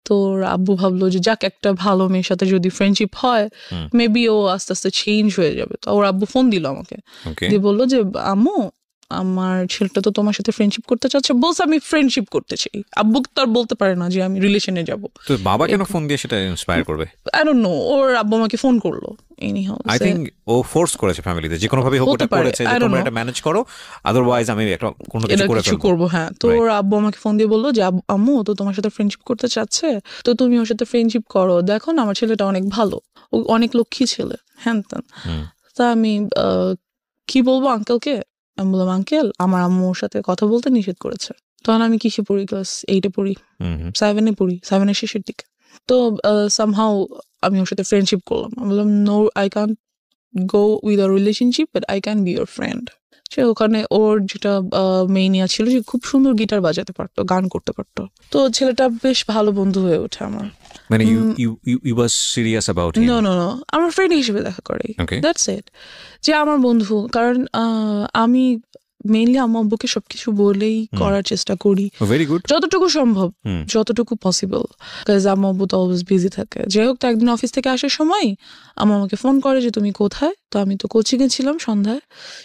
তোর আব্বু ভাবলো যে যাক, একটা ভালো মেয়ের সাথে যদি ফ্রেন্ডশিপ হয়, মেবি ও আস্তে আস্তে চেঞ্জ হয়ে যাবে। তো ওর আব্বু ফোন দিল আমাকে, দিয়ে বললো যে আম্মু, আমার ছেলেটা তো তোমার সাথে ফ্রেন্ডশিপ করতে চাচ্ছে। বলছে আমি ফ্রেন্ডশিপ করতে চাই, আব্বুকে তো আর বলতে পারে না যে আমি রিলেশনে যাব। তো বাবা কেন ফোন দিয়ে সেটা ইন্সপায়ার করবে? আই ডোন্ট নো, ওর আব্বু আমাকে ফোন করলো। আই থিঙ্ক ও ফোর্স করেছে ফ্যামিলিতে, যে কোনো ভাবে হোক ওটা করেছে যে তোমরা এটা ম্যানেজ করো, আদারওয়াইজ আমি একটা কোনো কিছু করবো। হ্যাঁ, তো ওর আব্বু আমাকে ফোন দিয়ে বললো যে আম্মু তো তোমার সাথে ফ্রেন্ডশিপ করতে চাচ্ছে, তো তুমি ওর সাথে ফ্রেন্ডশিপ করো, দেখো না আমার ছেলেটা অনেক ভালো, ও অনেক লক্ষ্মী ছেলে, হ্যান ত্যান। তা আমি কি বলবো আঙ্কেলকে? আমি বললাম, আঙ্কেল, আমার আম্মু ওর সাথে কথা বলতে নিষেধ করেছে। তখন আমি কিসে পড়ি? ক্লাস 8-এ পড়ি, 7-এ পড়ি, 7-এর শেষের দিকে। তো সামহাউ আমি ওর সাথে ফ্রেন্ডশিপ করলাম। আমি বললাম, no, I can't go with a relationship, but I can be your friend. সে ওখানে ওর যেটা মেইনিয়া ছিল, যে খুব সুন্দর গিটার বাজাতে পারতো, গান করতে পারতো। তো ছেলেটা বেশ ভালো বন্ধু হয়ে ওঠে আমার। মানে you was serious about him? No, আমার ফ্রেন্ড হিসেবে দেখা করে, দ্যাটস ইট। যে আমার বন্ধু, কারণ আমি মেইনলি আমার আব্বুকে সবকিছু বলেই করার চেষ্টা করি, ভেরি গুড, যতটুকু সম্ভব, যতটুকু পসিবল, কাজ আমার আব্বু তো অলওয়েজ বিজি থাকে। যাই হোক, তো একদিন অফিস থেকে আসার সময় আমাকে ফোন করে যে তুমি কোথায়? তো আমি তো কোচিংয়ে ছিলাম সন্ধ্যায়,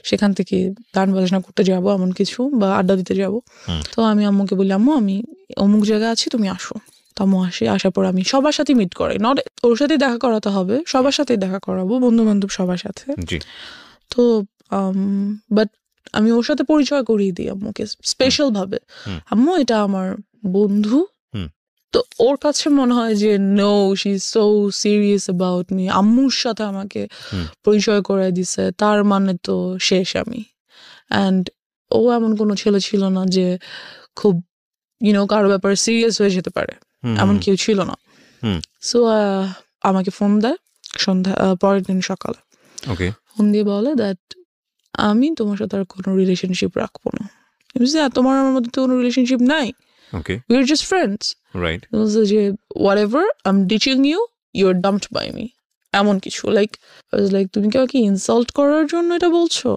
সেখান থেকে গান বাজনা করতে যাব এমন কিছু, বা আড্ডা দিতে যাব। তো আমি আম্মুকে বললাম, আম্মু আমি অমুক জায়গায় আছি, তুমি আসো। তো আম্মু আসার পর আমি সবার সাথে মিট করাই, নট ওর সাথে দেখা করাতে হবে, সবার সাথে দেখা করাবো, বন্ধু বান্ধব সবার সাথে। তো বাট আমি ওর সাথে পরিচয় করিয়ে দিই আম্মুকে স্পেশাল ভাবে, আম্মু এটা আমার বন্ধু, তো ওর কাছে মনে হয় যে no she is so serious about me, আম্মুর সাথে আমাকে পরিচয় করে দিছে, তার মানে তো শেষ আমি। অ্যান্ড ও এমন কোনো ছেলে ছিল না যে খুব কারো ব্যাপারে সিরিয়াস হয়ে যেতে পারে, এমন কেউ ছিল না। সো আমাকে ফোন দেয় সন্ধ্যা পরের দিন সকালে, ফোন দিয়ে বলে দ্যাট আমি তোমার সাথে আর কোনো রিলেশনশিপ রাখবো না। তোমার আমার মধ্যে তো কোনো রিলেশনশিপ নাই, we are just friends, right? যে whatever, I'm ditching you, you're dumped by me, এমন কিছু। লাইক তুমি কি আমাকে ইনসাল্ট করার জন্য এটা বলছো?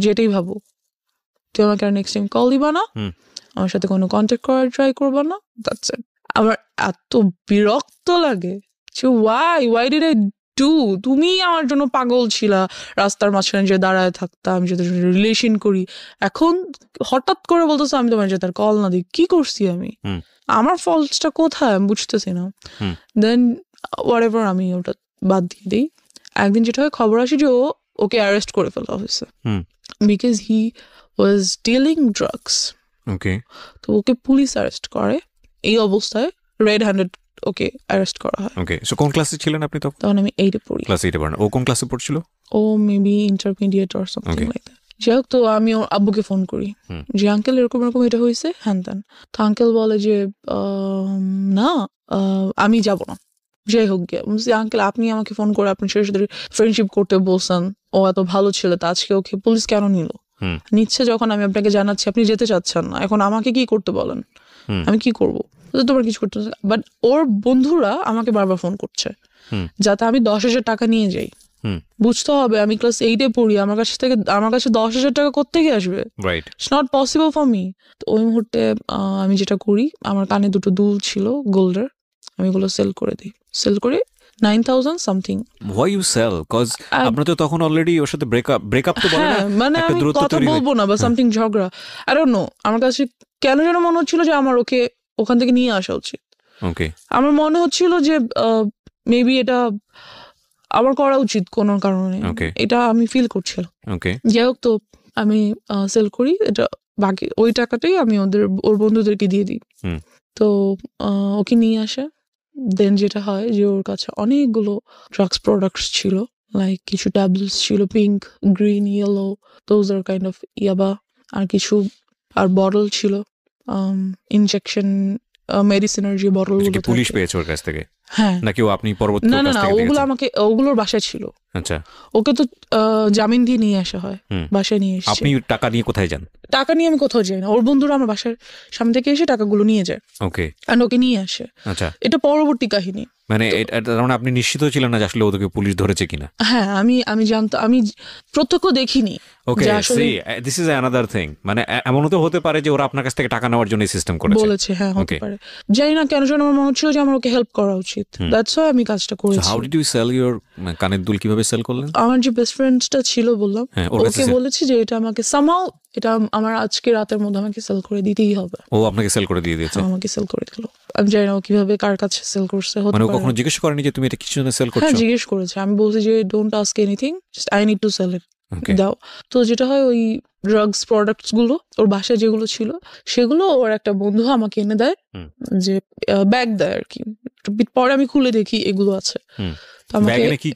যেটাই ভাবো, তুই আমাকে আর নেক্সট টাইম কল দিবা না, আমার সাথে কোনো কন্ট্যাক্ট করার ট্রাই করবা না, দ্যাটস ইট। আমার এত বিরক্ত লাগে যে why did I do? তুমি আমার জন্য পাগল ছিলা, রাস্তার মাঝখানে যে দাঁড়ায় থাকতাম, আমি যাদের রিলেশন করি, এখন হঠাৎ করে বলতেছো আমি তোমার সাথে কল না দিই। কি করছি আমি? আমার ফল্টসটা কোথায় আমি বুঝতেছি না। দেন হোয়াটএভার, আমি ওটা বাদ দিয়ে দিই। একদিন যেটা হয়, খবর আসে যে ওকে অ্যারেস্ট করে ফেলা হয়েছে because he was dealing drugs. তো ওকে পুলিশ অ্যারেস্ট করে, এই অবস্থায় রেড হ্যান্ডেড ওকে অ্যারেস্ট করা হয়। সো কোন ক্লাসে ছিলেন আপনি তখন? তখন আমি 8-এ পড়ি। ক্লাস 8-এ পড়েন। ও কোন ক্লাসে পড়ছিল? ও maybe intermediate or something like that. যাই হোক, তো আমি ওর আব্বুকে ফোন করি যে আঙ্কেল এরকম এরকম এটা হয়েছে, হ্যান ত্যান। তো আঙ্কেল বলে যে না, আমি যাব না। যাই হোক গিয়ে বলছি, আঙ্কেল আপনি আমাকে ফোন করে আপনি ছেলের সাথে ফ্রেন্ডশিপ করতে বলছেন, ও এত ভালো ছেলে, তা আজকে ওকে পুলিশ কেন নিল? নিচ্ছে যখন আমি আপনাকে জানাচ্ছি, আপনি যেতে চাচ্ছেন না, এখন আমাকে কি করতে বলেন? আমি কি করবো? তোমার কিছু করতে। বাট ওর বন্ধুরা আমাকে বারবার ফোন করছে যাতে আমি 10,000 টাকা নিয়ে যাই। বুঝতে হবে আমি ক্লাস 8-এ পড়ি, আমার কাছে 10,000 টাকা কোত্থেকে আসবে? It's not possible for me. তো ওই মুহূর্তে আমি যেটা করি, আমার কানে 2টো দুল ছিল গোল্ডের, আমি এগুলো সেল করে দিই। সেল করে 9,000 something. Why you sell? Cause আপনারা তো তখন অলরেডি ওর সাথে ব্রেকআপ তো বলে না, মানে আমি কথা বলবো না বা সামথিং ঝগড়া, আই ডোন্ট নো। আমার কাছে কেন যেন মনে হচ্ছিল যে আমার ওকে ওখান থেকে নিয়ে আসা উচিত। আমার মনে হচ্ছিল যে মেবি এটা আমার করা উচিত কোনো কারণে, এটা আমি ফিল করছিলাম। যাই হোক, তো আমি সেল করি এটা, বাকি ওই টাকাটাই আমি ওর বন্ধুদেরকে দিয়ে দিই। তো ওকে নিয়ে আসে। দেন যেটা হয় যে ওর কাছে অনেকগুলো ড্রাগস প্রোডাক্টস ছিল, লাইক কিছু ট্যাবলেটস ছিল, pink, green, yellow, those are kind of ইয়াবা, আর কিছু আর বটল ছিল, ইনজেকশন মেডিসিনের যে বটলগুলো। পুলিশ পেয়েছে ওর কাছ থেকে? হ্যাঁ। নাকি ও আপনি পরবর্তী? না, ওগুলো আমাকে, ওগুলোর বাসায় ছিল। আচ্ছা। ওকে তো জামিন দিয়ে নিয়ে আসা হয়, বাসায় নিয়ে এসে। আপনি টাকা নিয়ে কোথায় যান? টাকা নিয়ে আমি কোথাও যাই না, ওর বন্ধুরা আমার বাসার সামনে থেকে এসে টাকাগুলো নিয়ে যায়। আর ওকে নিয়ে আসে। আচ্ছা, এটা পরবর্তী কাহিনী। মানে আপনি নিশ্চিত ছিলেন না যে আসলে ওদেরকে পুলিশ ধরেছে কিনা? হ্যাঁ, আমি জানতাম, আমি প্রত্যক্ষ দেখিনি। This is another thing. মানে এমনও তো হতে পারে যে ওরা আপনার কাছ থেকে টাকা নেওয়ার জন্য সিস্টেম করেছে বলেছে। হ্যাঁ, হতে পারে। জানি না কেন যেন আমার মনে হচ্ছিল যে আমার ওকে হেল্প করা উচিত, দ্যাটস হোয়াই আমি কাজটা করেছি। How did you sell your কানের দুল? কিভাবে সেল করলেন? আমার যে বেস্ট ফ্রেন্ডটা ছিল বললাম, ওকে বলেছি যে এটা আমাকে সামহাউ, এটা আমার আজকে রাতের মধ্যে আমাকে সেল করে দিতেই হবে। ও আপনাকে সেল করে দিয়ে দিয়েছে? আমাকে সেল করে দিল। আমি জানি না ও কিভাবে কার কাছে সেল করছে। মানে ও কখনো জিজ্ঞেস করেনি যে তুমি এটা কিছু জন্য সেল করছো? হ্যাঁ, জিজ্ঞেস করেছে। আমি বলছি যে don't ask anything, just I need to sell it, দাও। তো যেটা হয়, ওই ড্রাগস প্রোডাক্টস গুলো ওর বাসায় যেগুলো ছিল সেগুলো ওর একটা বন্ধু আমাকে এনে দেয়, যে ব্যাগ দেয় আর কি। পরে আমি খুলে দেখি এগুলো আছে।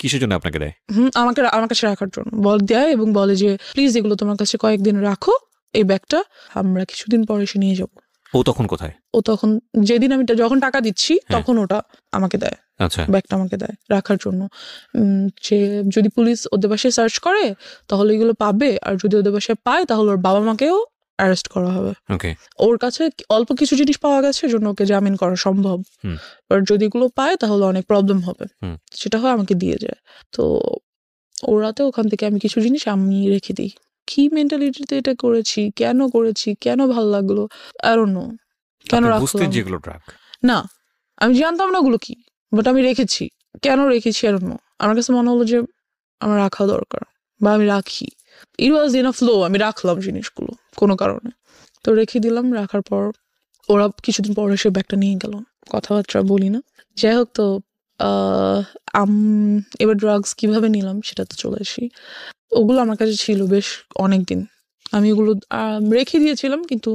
কিসের জন্য আপনাকে দেয়? আমার কাছে রাখার জন্য দেয়, এবং বলে যে প্লিজ এগুলো তোমার কাছে কয়েকদিন রাখো, এই ব্যাগটা আমরা কিছুদিন পরে এসে নিয়ে যাবো। ও তখন কোথায়? ও তখন যেদিন আমি যখন টাকা দিচ্ছি তখন ওটা আমাকে দেয়। আচ্ছা, ব্যাগটা আমাকে দেয় রাখার জন্য, যে যদি পুলিশ ওদের বাসায় সার্চ করে তাহলে এগুলো পাবে, আর যদি ওদের বাসায় পায় তাহলে ওর বাবা মাকেও অ্যারেস্ট করা হবে। ওর কাছে অল্প কিছু জিনিস পাওয়া গেছে, জন্য ওকে জামিন করা সম্ভব। আর যদি এগুলো পায় তাহলে অনেক প্রবলেম হবে। সেটা হয় আমাকে দিয়ে যায়। তো ওরাতে ওখান থেকে আমি কিছু জিনিস আমি রেখে দিই। কি মেন্টালিটিতে এটা করেছি, কেন ভালো লাগলো, আই ডোন্ট নো। কেন রাখলাম? না, আমি জানতাম না ওগুলো কি, বাট আমি রেখেছি। কেন রেখেছি আই ডোন্ট নো। আমার কাছে মনে হলো যে আমার রাখা দরকার, বা আমি রাখি। ইট ওয়াজ ইন আ ফ্লো, আমি রাখলাম জিনিসগুলো কোনো কারণে। তো রেখে দিলাম। রাখার পর ওরা কিছুদিন পরে সে ব্যাগটা নিয়ে গেল, কথাবার্তা বলি না। যাই হোক, তো এবার ড্রাগস কিভাবে নিলাম সেটা তো চলে আসি। ওগুলো আমার কাছে ছিল বেশ অনেক দিন, আমি ওগুলো রেখে দিয়েছিলাম, কিন্তু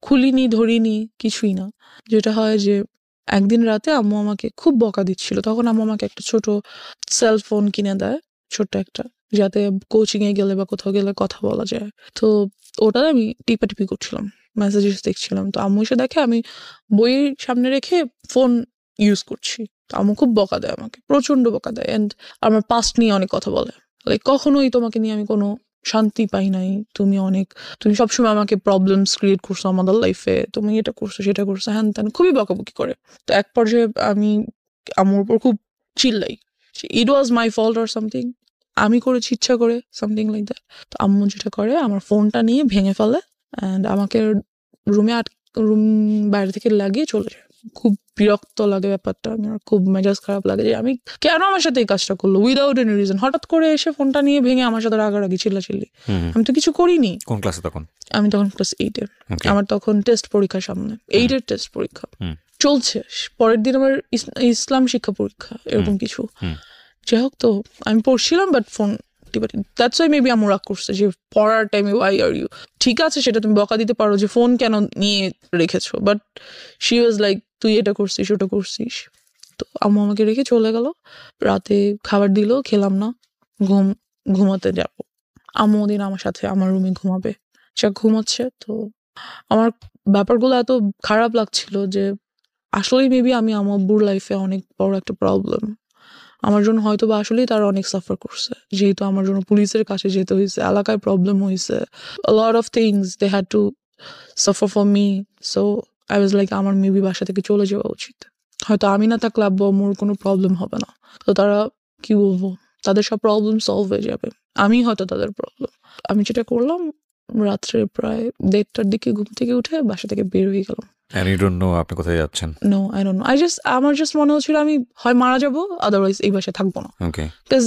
খুলিনি, ধরিনি, কিছুই না। যেটা হয় যে একদিন রাতে আম্মু আমাকে খুব বকা দিচ্ছিল, তখন আম্মু আমাকে একটা ছোট সেল ফোন কিনে দেয়, ছোট্ট একটা, যাতে কোচিং এ গেলে বা কোথাও গেলে কথা বলা যায়। তো ওটা আমি টিপাটিপি করছিলাম, মেসেজেস দেখছিলাম। তো আম্মু এসে দেখে আমি বইয়ের সামনে রেখে ফোন ইউজ করছি। তো আম্মু খুব বকা দেয় আমাকে, প্রচন্ড বকা দেয়, অ্যান্ড আমার পাস্ট নিয়ে অনেক কথা বলে। লাইক কখনোই তোমাকে নিয়ে আমি কোনো শান্তি পাই নাই, তুমি সবসময় আমাকে প্রবলেমস ক্রিয়েট করছো আমাদের লাইফে, তুমি এটা করছো সেটা করছো, হ্যান ত্যান, খুবই বকাবকি করে। তো এক পর্যায়ে আমি আমার উপর খুব চিল্লাই, ইট ওয়াজ মাই ফল্ট অর সামথিং, আমি করেছি ইচ্ছা করে, সামথিং লাইক দ্যাট। তো আম্মু যেটা করে, আমার ফোনটা নিয়ে ভেঙে ফেলে অ্যান্ড আমাকে রুম বাইরে থেকে লাগিয়ে চলে যায়। খুব বিরক্ত লাগে ব্যাপারটা, আমার খুব মেজাজ খারাপ লাগে যে আমি কেন আমার সাথে এই কাজটা করলো উইদাউট এনি রিজন। হঠাৎ করে এসে ফোনটা নিয়ে ভেঙে আমার সাথে রাগারাগি, চিল্লাচিল্লি। আমি তো কিছু করিনি। কোন ক্লাসে তখন? আমি তখন ক্লাস 8-এ। আমার তখন টেস্ট পরীক্ষার সামনে, 8-এর টেস্ট পরীক্ষা চলছে, পরের দিন আমার ইসলাম শিক্ষা পরীক্ষা, এরকম কিছু। যাই হোক, তো আমি পড়ছিলাম, but phone that's why maybe আমার রাগ করছে যে পড়ার টাইমে ওয়াই আর ইউ, ঠিক আছে সেটা তুমি বকা দিতে পারো যে ফোন কেন নিয়ে রেখেছো, বাট শি ওয়াজ লাইক তুই এটা করছিস ওটা করছিস। তো আম্মু আমাকে রেখে চলে গেল। রাতে খাবার দিল, খেলাম না, ঘুমাতে যাব। আম্মু ওদিন আমার সাথে আমার রুমে ঘুমাবে, সে ঘুমাচ্ছে। তো আমার ব্যাপারগুলো এত খারাপ লাগছিল যে আসলেই মেবি আমি আমার আব্বুর লাইফে অনেক বড় একটা প্রবলেম। আমার জন্য হয়তো বা আসলেই তারা অনেক সাফার করছে, যেহেতু আমার জন্য পুলিশের কাছে যেতে হয়েছে, এলাকায় প্রবলেম হয়েছে, a lot of things they had to suffer for me. So I was like, আমার মেবি বাসা থেকে চলে যাওয়া উচিত। হয়তো আমি না থাকলে আব্বু আম্মুর কোনো প্রবলেম হবে না। তো তারা, কি বলবো, তাদের সব প্রবলেম সলভ হয়ে যাবে, আমি হয়তো তাদের প্রবলেম। আমি যেটা করলাম, রাত্রে প্রায় 1:30টার দিকে ঘুম থেকে উঠে বাসা থেকে বের হয়ে গেলাম। And you don't know আপনি কোথায় যাচ্ছেন? No, I don't know. আমার জাস্ট মনে হচ্ছিল আমি হয় মারা যাবো, আদারওয়াইজ এই বাসায় থাকবো না। ওকে। বিকজ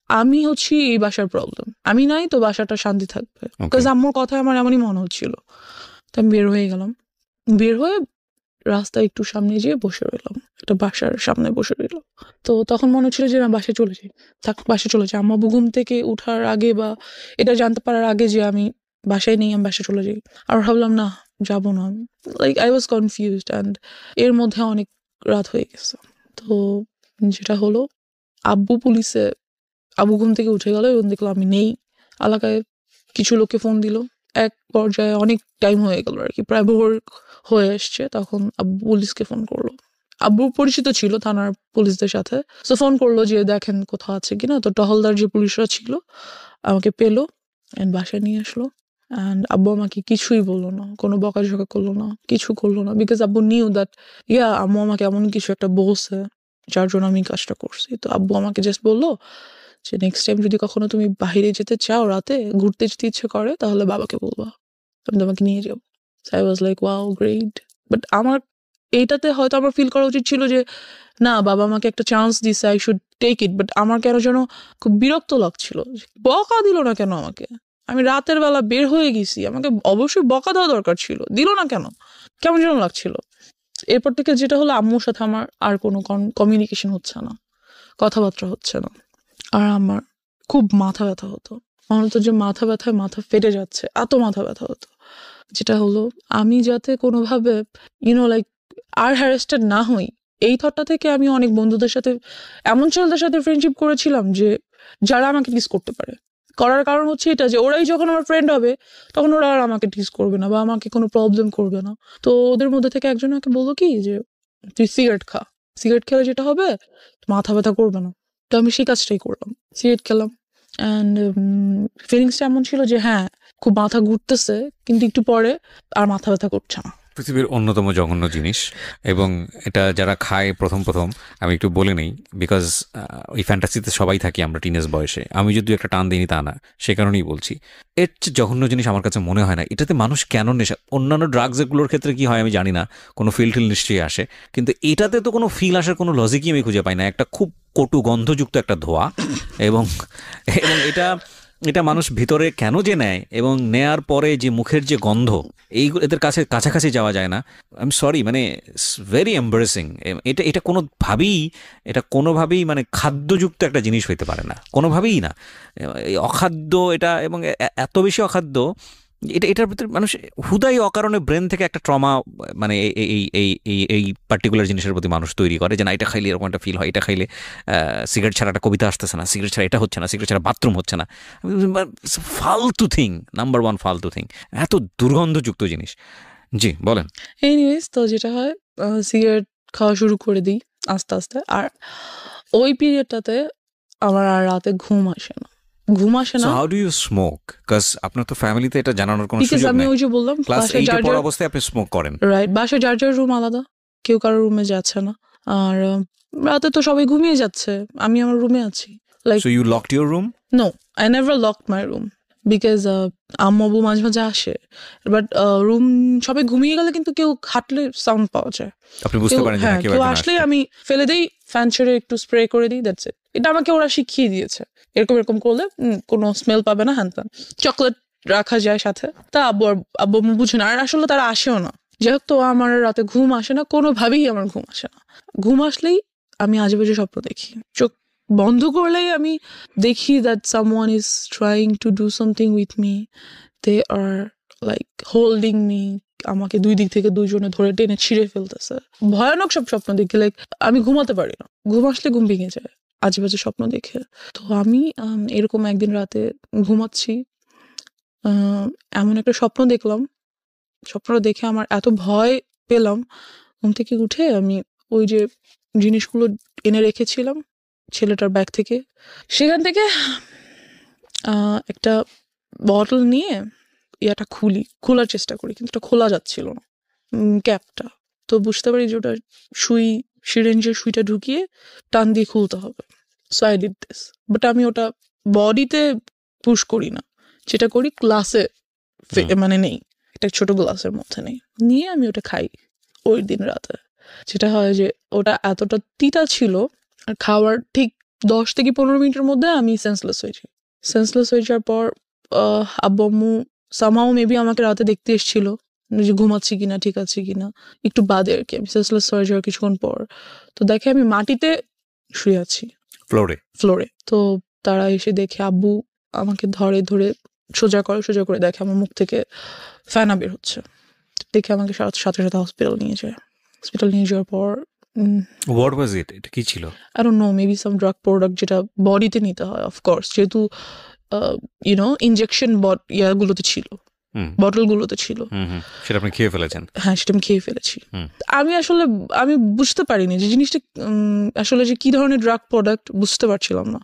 আমি হচ্ছি এই বাসার প্রবলেম, আমি নাই তো বাসাটা শান্তি থাকবে। বিকজ আম্মুর কথায় আমার এমনই মনে হচ্ছিল। তো আমি বের হয়ে গেলাম, বের হয়ে রাস্তায় একটু সামনে যেয়ে বসে রইলাম, একটা বাসার সামনে বসে রইলাম। তো তখন মনে হচ্ছিল যে না, বাসায় চলে যাই, বাসায় চলে যাই। আম্মা ঘুম থেকে উঠার আগে বা এটা জানতে পারার আগে যে আমি বাসায় নেই, আমি বাসায় চলে যাই। আর ভাবলাম না, যাবো না। Like I was confused, and এর মধ্যে অনেক রাত হয়ে গেছে। তো যেটা হলো, আব্বু ঘুম থেকে উঠে গেল এবং দেখলো আমি নেই। এলাকায় কিছু লোককে ফোন দিল, এক পর্যায়ে অনেক টাইম হয়ে গেল আর কি, প্রায় ভোর হয়ে এসছে। তখন আব্বু পুলিশকে ফোন করলো, আব্বু পরিচিত ছিল থানার পুলিশদের সাথে। তো ফোন করলো যে দেখেন কোথাও আছে কিনা। তো টহলদার যে পুলিশরা ছিল আমাকে পেলো অ্যান্ড বাসায় নিয়ে আসলো। অ্যান্ড আব্বু আমাকে কিছুই বললো না, কোনো বকাঝকা করলো না, কিছু করলো না। বিকজ আব্বু নিউ দ্যাট আম্মু আমাকে এমন কিছু একটা বলছে যার জন্য আমি কাজটা করছি। তো আব্বু আমাকে জাস্ট বললো যে নেক্সট টাইম যদি কখনো তুমি বাইরে যেতে চাও, রাতে ঘুরতে যেতে ইচ্ছে করে, তাহলে বাবাকে বলবা, আমি তোমাকে নিয়ে যাবো। I was like wow, great. But আমার এইটাতে হয়তো আমার ফিল করা উচিত ছিল যে না, বাবা আমাকে একটা চান্স দিছে, I should take it. But আমার কেন যেন খুব বিরক্ত লাগছিল, বকা দিল না কেন আমাকে? আমি রাতের বেলা বের হয়ে গেছি, আমাকে অবশ্যই বকা দেওয়া দরকার ছিল, দিল না কেন? কেমন যেন লাগছিল। এরপর থেকে যেটা হলো, আম্মুর সাথে আমার আর কোনো কমিউনিকেশন হচ্ছে না, কথাবার্তা হচ্ছে না। আর আমার খুব মাথা ব্যথা হতো, মনে হতো যে মাথা ব্যথায় মাথা ফেটে যাচ্ছে, এত মাথা ব্যথা হতো। যেটা হলো, আমি যাতে কোনোভাবে লাইক আর হ্যারাসড না হই, এই থটটা থেকে আমি অনেক বন্ধুদের সাথে, এমন ছেলেদের সাথে ফ্রেন্ডশিপ করেছিলাম যে যারা আমাকে টিস করতে পারে। করার কারণ হচ্ছে এটা যে ওরাই যখন আমার ফ্রেন্ড হবে, তখন ওরা আর আমাকে টিস করবে না বা আমাকে কোনো প্রবলেম করবে না। তো ওদের মধ্যে থেকে একজন আমাকে বললো কি যে তুই সিগারেট খা, সিগারেট খেলে যেটা হবে, মাথা ব্যথা করবে না। তো আমি সেই কাজটাই করলাম, সিগারেট খেলাম। অ্যান্ড ফিলিংসটা এমন ছিল যে হ্যাঁ, খুব মাথা ঘুরতেছে, কিন্তু একটু পরে আর মাথা ব্যথা করছে না। পৃথিবীর অন্যতম জঘন্য জিনিস, এবং এটা যারা খায় প্রথম আমি একটু বলে নেই, বিকজ ওই ফ্যান্টাসিতে সবাই থাকি আমরা টিনেজ বয়সে। আমি যদি একটা টান দিইনি তা না, সে কারণেই বলছি। এর জঘন্য জিনিস আমার কাছে মনে হয় না। এটাতে মানুষ কেন নেশা, অন্যান্য ড্রাগসগুলোর ক্ষেত্রে কি হয় আমি জানি না, কোনো ফিল নিশ্চয়ই আসে, কিন্তু এটাতে তো কোনো ফিল আসার কোনো লজিকই আমি খুঁজে পাই না। একটা খুব কটু গন্ধযুক্ত একটা ধোঁয়া, এবং এটা মানুষ ভিতরে কেন যে নেয়, এবং নেয়ার পরে যে মুখের যে গন্ধ, এদের কাছাকাছি যাওয়া যায় না। আই এম সরি, মানে ভেরি এম্বারেসিং। এটা কোনোভাবেই মানে খাদ্যযুক্ত একটা জিনিস হইতে পারে না, কোনোভাবেই না। এই অখাদ্য এটা, এবং এত বেশি অখাদ্য এটার ভিতরে মানুষ হুদাই অকারণে ব্রেন থেকে একটা ট্রমা মানে এই পার্টিকুলার জিনিসের প্রতি মানুষ তৈরি করে যে না এটা খাইলে এরকম একটা ফিল হয়, এটা খাইলে সিগারেট ছাড়া একটা কবিতা আসতেছে না, সিগারেট ছাড়া এটা হচ্ছে না, সিগারেট ছাড়া বাথরুম হচ্ছে না। ফালতু থিং, নাম্বার ওয়ান ফালতু থিং, এত দুর্গন্ধযুক্ত জিনিস। জি বলেন। এনিওয়েজ, তো যেটা হয় সিগারেট খাওয়া শুরু করে দিই আস্তে আস্তে। আর ওই পিরিয়ডটাতে আমার আর রাতে ঘুম আসে না। So how do you smoke? Because আপনার তো ফ্যামিলিতে এটা জানানোর কোনো বিকজ সুযোগ আমি নেই। ওই যে বললাম ক্লাস বাসায় 8 যার পড়া যার অবস্থায় আপনি স্মোক করেন। রাইট, বাসায় যার যার রুম আলাদা, কেউ কারোর রুমে যাচ্ছে না। আর রাতে তো সবাই ঘুমিয়ে যাচ্ছে, আমি আমার রুমে আছি। Like so you locked your room? No, I never locked my room because আম্মু আব্বু মাঝে মাঝে আসে, বাট রুম সবাই ঘুমিয়ে গেলে কিন্তু কেউ হাঁটলে সাউন্ড পাওয়া যায়। আপনি বুঝতে পারেন যে হ্যাঁ, না কেউ কেউ একজন আসলে আসছে। আমি ফেলে দিই, ফ্যান ছেড়ে একটু স্প্রে করে দিই, দ্যাটস ইট। এটা আমাকে ওরা শিখিয়ে দিয়েছে, এরকম এরকম করলে কোনো স্মেল পাবে না, হ্যান ত্যান। চকলেট রাখা যায় সাথে, তা আব্বু আম্মু বুঝে না, আর আসলে তারা আসেও না। যাই তো আমার রাতে ঘুম আসে না, কোনোভাবেই আমার ঘুম আসে না। ঘুম আসলেই আমি আজে বাজে স্বপ্ন দেখি। চোখ বন্ধ করলেই আমি দেখি that someone is trying to do something with me, they are like holding me, আমাকে দুই দিক থেকে দুজনে ধরে টেনে ছিঁড়ে ফেলতেছে। ভয়ানক সব স্বপ্ন দেখি, লাইক আমি ঘুমাতে পারি না, ঘুম আসলে ঘুম ভেঙে যায় আজে বাজে স্বপ্ন দেখে। তো আমি এরকম একদিন রাতে ঘুমাচ্ছি, এমন একটা স্বপ্ন দেখলাম। স্বপ্নটা দেখে আমার এত ভয় পেলাম, ঘুম থেকে উঠে আমি ওই যে জিনিসগুলো এনে রেখেছিলাম ছেলেটার ব্যাগ থেকে, সেখান থেকে একটা বটল নিয়ে ইয়াটা খোলার চেষ্টা করি, কিন্তু এটা খোলা যাচ্ছিল না, ক্যাপটা। তো বুঝতে পারি যে ওটা সিরিঞ্জের সুইটা ঢুকিয়ে টান দিয়ে খুলতে হবে। So I did this, but আমি ওটা বডিতে পুশ করি না, যেটা করি গ্লাসে, মানে নেই, একটা ছোট গ্লাসের মধ্যে নেই, নিয়ে আমি ওটা খাই ওই দিন রাতে। যেটা হয় যে ওটা এতটা তিতা ছিল, আর খাওয়ার ঠিক 10 থেকে 15 মিনিটের মধ্যে আমি সেন্সলেস হয়ে যাই। সেন্সলেস হয়ে যাওয়ার পর আব্বু আম্মু সামহাও মেবি আমাকে রাতে দেখতে এসেছিল যে ঘুমাচ্ছি কিনা, ঠিক আছে কিনা, একটু বাদে আর কি। আমি সেন্সলেস হয়ে যাওয়ার কিছুক্ষণ পর তো দেখে আমি মাটিতে শুয়ে আছি, ফ্লোরে। তো তারা এসে দেখে, আব্বু আমাকে ধরে সোজা করে দেখে আমার মুখ থেকে ফেনা বের হচ্ছে। দেখে আমাকে সাথে সাথে হসপিটাল নিয়ে যাওয়ার পর হোয়াট ওয়াজ ইট? এটা কি ছিল? I don't know, maybe some drug product যেটা বডিতে নিতে হয়, অফকোর্স, যেহেতু ইনজেকশন ইয়াগুলোতে ছিল, বটলগুলোতে ছিল। সেটা আপনি খেয়ে ফেলেছেন? হ্যাঁ, সেটা আমি খেয়ে ফেলেছি। আমি বুঝতে পারিনি যে জিনিসটা আসলে যে কি ধরনের ড্রাগ প্রোডাক্ট, বুঝতে পারছিলাম না।